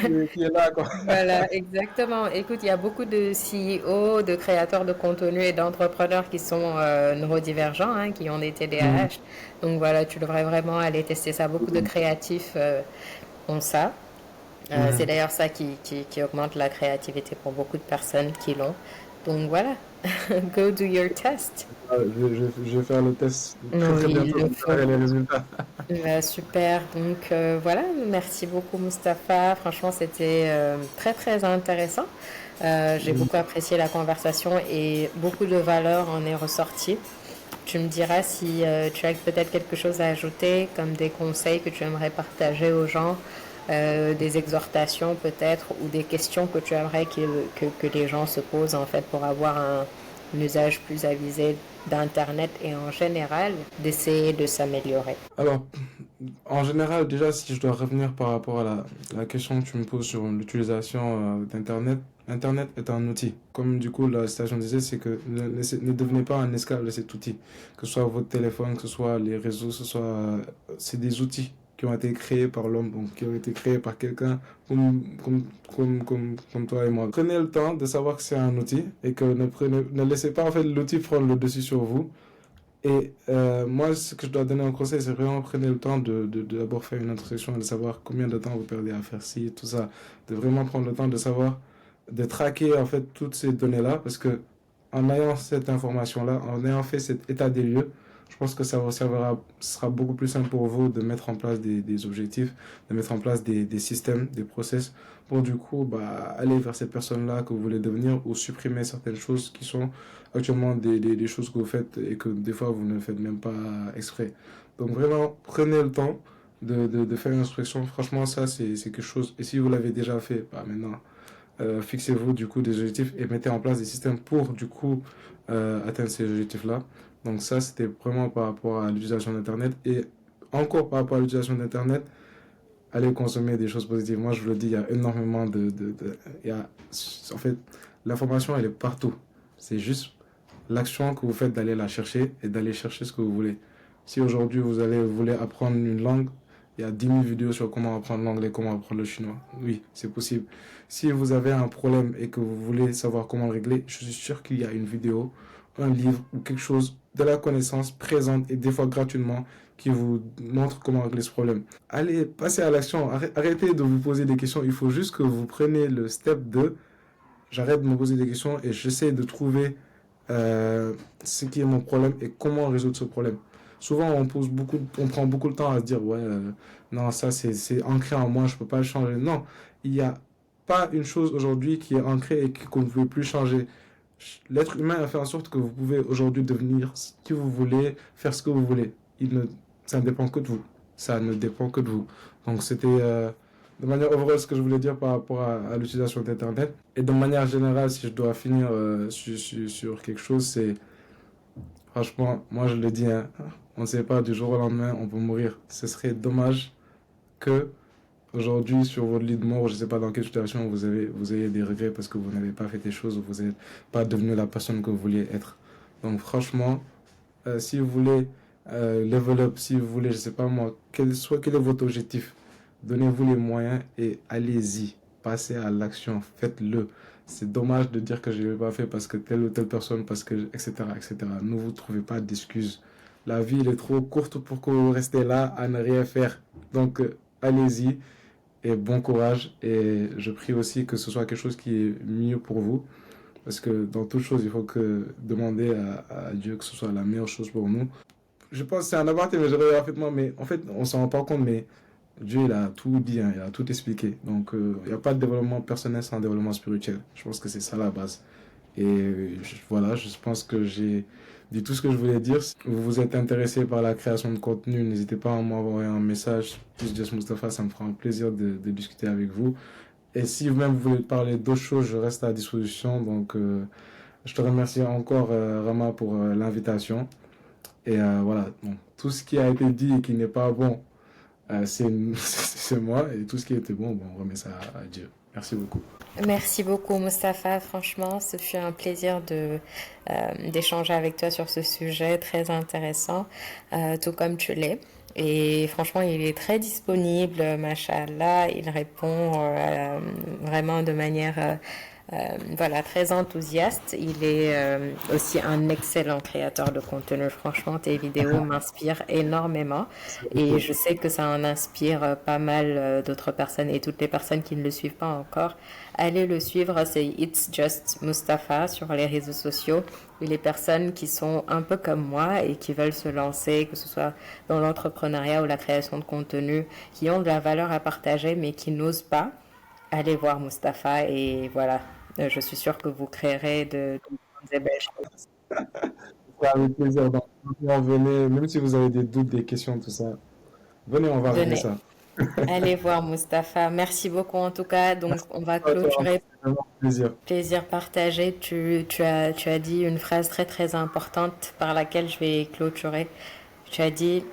B: mais qui est là, quoi.
A: voilà, exactement. Écoute, il y a beaucoup de CEO, de créateurs de contenu et d'entrepreneurs qui sont neurodivergents, hein, qui ont des
B: Mhm.
A: TDAH. Donc voilà, tu devrais vraiment aller tester ça. Beaucoup de créatifs ont ça. C'est
B: Mhm.
A: d'ailleurs ça qui augmente la créativité pour beaucoup de personnes qui l'ont. Donc voilà, go do your test.
B: Je vais faire le test très très
A: Oui, il
B: bientôt,
A: le
B: je vous
A: faut.
B: donnerai les résultats.
A: Super. Donc voilà, merci beaucoup Mustapha. Franchement, c'était très très intéressant. J'ai beaucoup apprécié la conversation et beaucoup de valeur en est ressorti. Tu me diras si tu as peut-être quelque chose à ajouter, comme des conseils que tu aimerais partager aux gens, des exhortations peut-être, ou des questions que tu aimerais que les gens se posent en fait pour avoir un usage plus avisé d'Internet et en général d'essayer de s'améliorer.
B: Alors, en général, déjà, si je dois revenir par rapport à la question que tu me poses sur l'utilisation d'Internet, Internet est un outil. Comme du coup la citation disait, c'est que ne devenez pas un esclave de cet outil. Que ce soit votre téléphone, que ce soit les réseaux, que ce soit, c'est des outils qui ont été créés par l'homme, donc qui ont été créés par quelqu'un comme toi et moi. Prenez le temps de savoir que c'est un outil et que ne laissez pas en fait l'outil prendre le dessus sur vous. Et moi, ce que je dois donner un conseil, c'est vraiment prenez le temps de d'abord faire une introspection et de savoir combien de temps vous perdez à faire ci, tout ça. De vraiment prendre le temps de savoir, de traquer en fait toutes ces données-là, parce que en ayant cette information-là, en ayant fait cet état des lieux, je pense que ça vous servira, ce sera beaucoup plus simple pour vous de mettre en place des objectifs, de mettre en place des systèmes, des process, pour du coup bah, aller vers cette personne-là que vous voulez devenir ou supprimer certaines choses qui sont actuellement des choses que vous faites et que des fois vous ne faites même pas exprès. Donc vraiment, prenez le temps de faire une introspection. Franchement, ça, c'est quelque chose. Et si vous l'avez déjà fait, bah maintenant, fixez-vous du coup des objectifs et mettez en place des systèmes pour du coup atteindre ces objectifs-là. Donc ça, c'était vraiment par rapport à l'utilisation d'Internet. Et encore par rapport à l'utilisation d'Internet, allez consommer des choses positives. Moi, je vous le dis, il y a énormément il y a, en fait, l'information, elle est partout. C'est juste l'action que vous faites d'aller la chercher et d'aller chercher ce que vous voulez. Si aujourd'hui vous voulez apprendre une langue, il y a 10 000 vidéos sur comment apprendre l'anglais, comment apprendre le chinois. Oui, c'est possible. Si vous avez un problème et que vous voulez savoir comment le régler, je suis sûr qu'il y a une vidéo, un livre ou quelque chose de la connaissance présente et des fois gratuitement qui vous montre comment régler ce problème. Allez, passez à l'action. Arrêtez de vous poser des questions. Il faut juste que vous preniez le step de j'arrête de me poser des questions et j'essaie de trouver ce qui est mon problème et comment résoudre ce problème. Souvent, on prend beaucoup de temps à se dire, ouais, non, ça c'est ancré en moi, je peux pas le changer. Non, il n'y a pas une chose aujourd'hui qui est ancrée et qu'on ne peut plus changer. L'être humain a fait en sorte que vous pouvez aujourd'hui devenir ce que vous voulez, faire ce que vous voulez. Ça ne dépend que de vous. Ça ne dépend que de vous. Donc c'était de manière overall ce que je voulais dire par rapport à l'utilisation d'Internet. Et de manière générale, si je dois finir sur quelque chose, c'est franchement, moi je le dis, hein, on ne sait pas du jour au lendemain, on peut mourir. Ce serait dommage que aujourd'hui, sur votre lit de mort, je ne sais pas dans quelle situation vous ayez des regrets parce que vous n'avez pas fait des choses ou vous n'êtes pas devenu la personne que vous vouliez être. Donc franchement, si vous voulez level up, si vous voulez, je ne sais pas moi, quel est votre objectif, donnez-vous les moyens et allez-y. Passez à l'action, faites-le. C'est dommage de dire que je ne l'ai pas fait parce que telle ou telle personne, parce que, etc., etc. Ne vous trouvez pas d'excuses. La vie, elle est trop courte pour que vous restez là à ne rien faire. Donc, allez-y et bon courage. Et je prie aussi que ce soit quelque chose qui est mieux pour vous. Parce que dans toute chose, il faut que demander à Dieu que ce soit la meilleure chose pour nous. Je pense que c'est un aparté, mais je reviens rapidement. Mais en fait, on s'en rend pas compte, mais Dieu, il a tout dit, hein, il a tout expliqué. Donc, il n'y a pas de développement personnel sans développement spirituel. Je pense que c'est ça la base. Et voilà, je pense que j'ai dit tout ce que je voulais dire. Si vous vous êtes intéressé par la création de contenu, n'hésitez pas à m'envoyer un message. Plus Just Mustapha, ça me fera un plaisir de discuter avec vous. Et si vous-même vous voulez parler d'autres choses, je reste à disposition. Donc, je te remercie encore, Rama, pour l'invitation. Et voilà, donc, tout ce qui a été dit et qui n'est pas bon, c'est moi. Et tout ce qui était bon, bon, on remet ça à Dieu. Merci beaucoup.
A: Merci beaucoup, Mustapha. Franchement, ce fut un plaisir d'échanger avec toi sur ce sujet très intéressant, tout comme tu l'es. Et franchement, il est très disponible, machallah. Il répond vraiment de manière voilà, très enthousiaste. Il est aussi un excellent créateur de contenu. Franchement, tes vidéos m'inspirent énormément et je sais que ça en inspire pas mal d'autres personnes et toutes les personnes qui ne le suivent pas encore. Allez le suivre, c'est It's Just Mustapha sur les réseaux sociaux. Et les personnes qui sont un peu comme moi et qui veulent se lancer, que ce soit dans l'entrepreneuriat ou la création de contenu, qui ont de la valeur à partager mais qui n'osent pas, allez voir Mustapha et voilà, je suis sûre que vous créerez de belles choses.
B: Avec plaisir. Donc, venez, même si vous avez des doutes, des questions, tout ça, venez, on va régler
A: Venez,
B: ça.
A: allez voir Mustapha. Merci beaucoup en tout cas. Donc,
B: Merci
A: on va
B: à toi.
A: clôturer.
B: C'est vraiment un plaisir.
A: Plaisir partagé. Tu as dit une phrase très très importante par laquelle je vais clôturer. Tu as dit,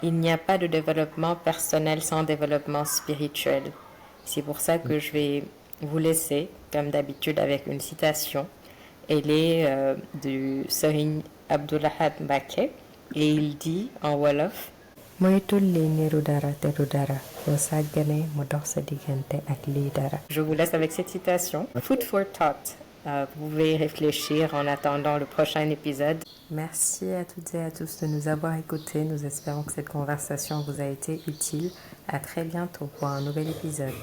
A: il n'y a pas de développement personnel sans développement spirituel. C'est pour ça que je vais vous laisser, comme d'habitude, avec une citation. Elle est du Serigne Abdoulahad Mbacké et il dit en wolof moytul li niru dara te du dara boo sàggane mu dox sa diggante ak lii dara. Je vous laisse avec cette citation. Food for thought. Vous pouvez réfléchir en attendant le prochain épisode. Merci à toutes et à tous de nous avoir écoutés. Nous espérons que cette conversation vous a été utile. À très bientôt pour un nouvel épisode.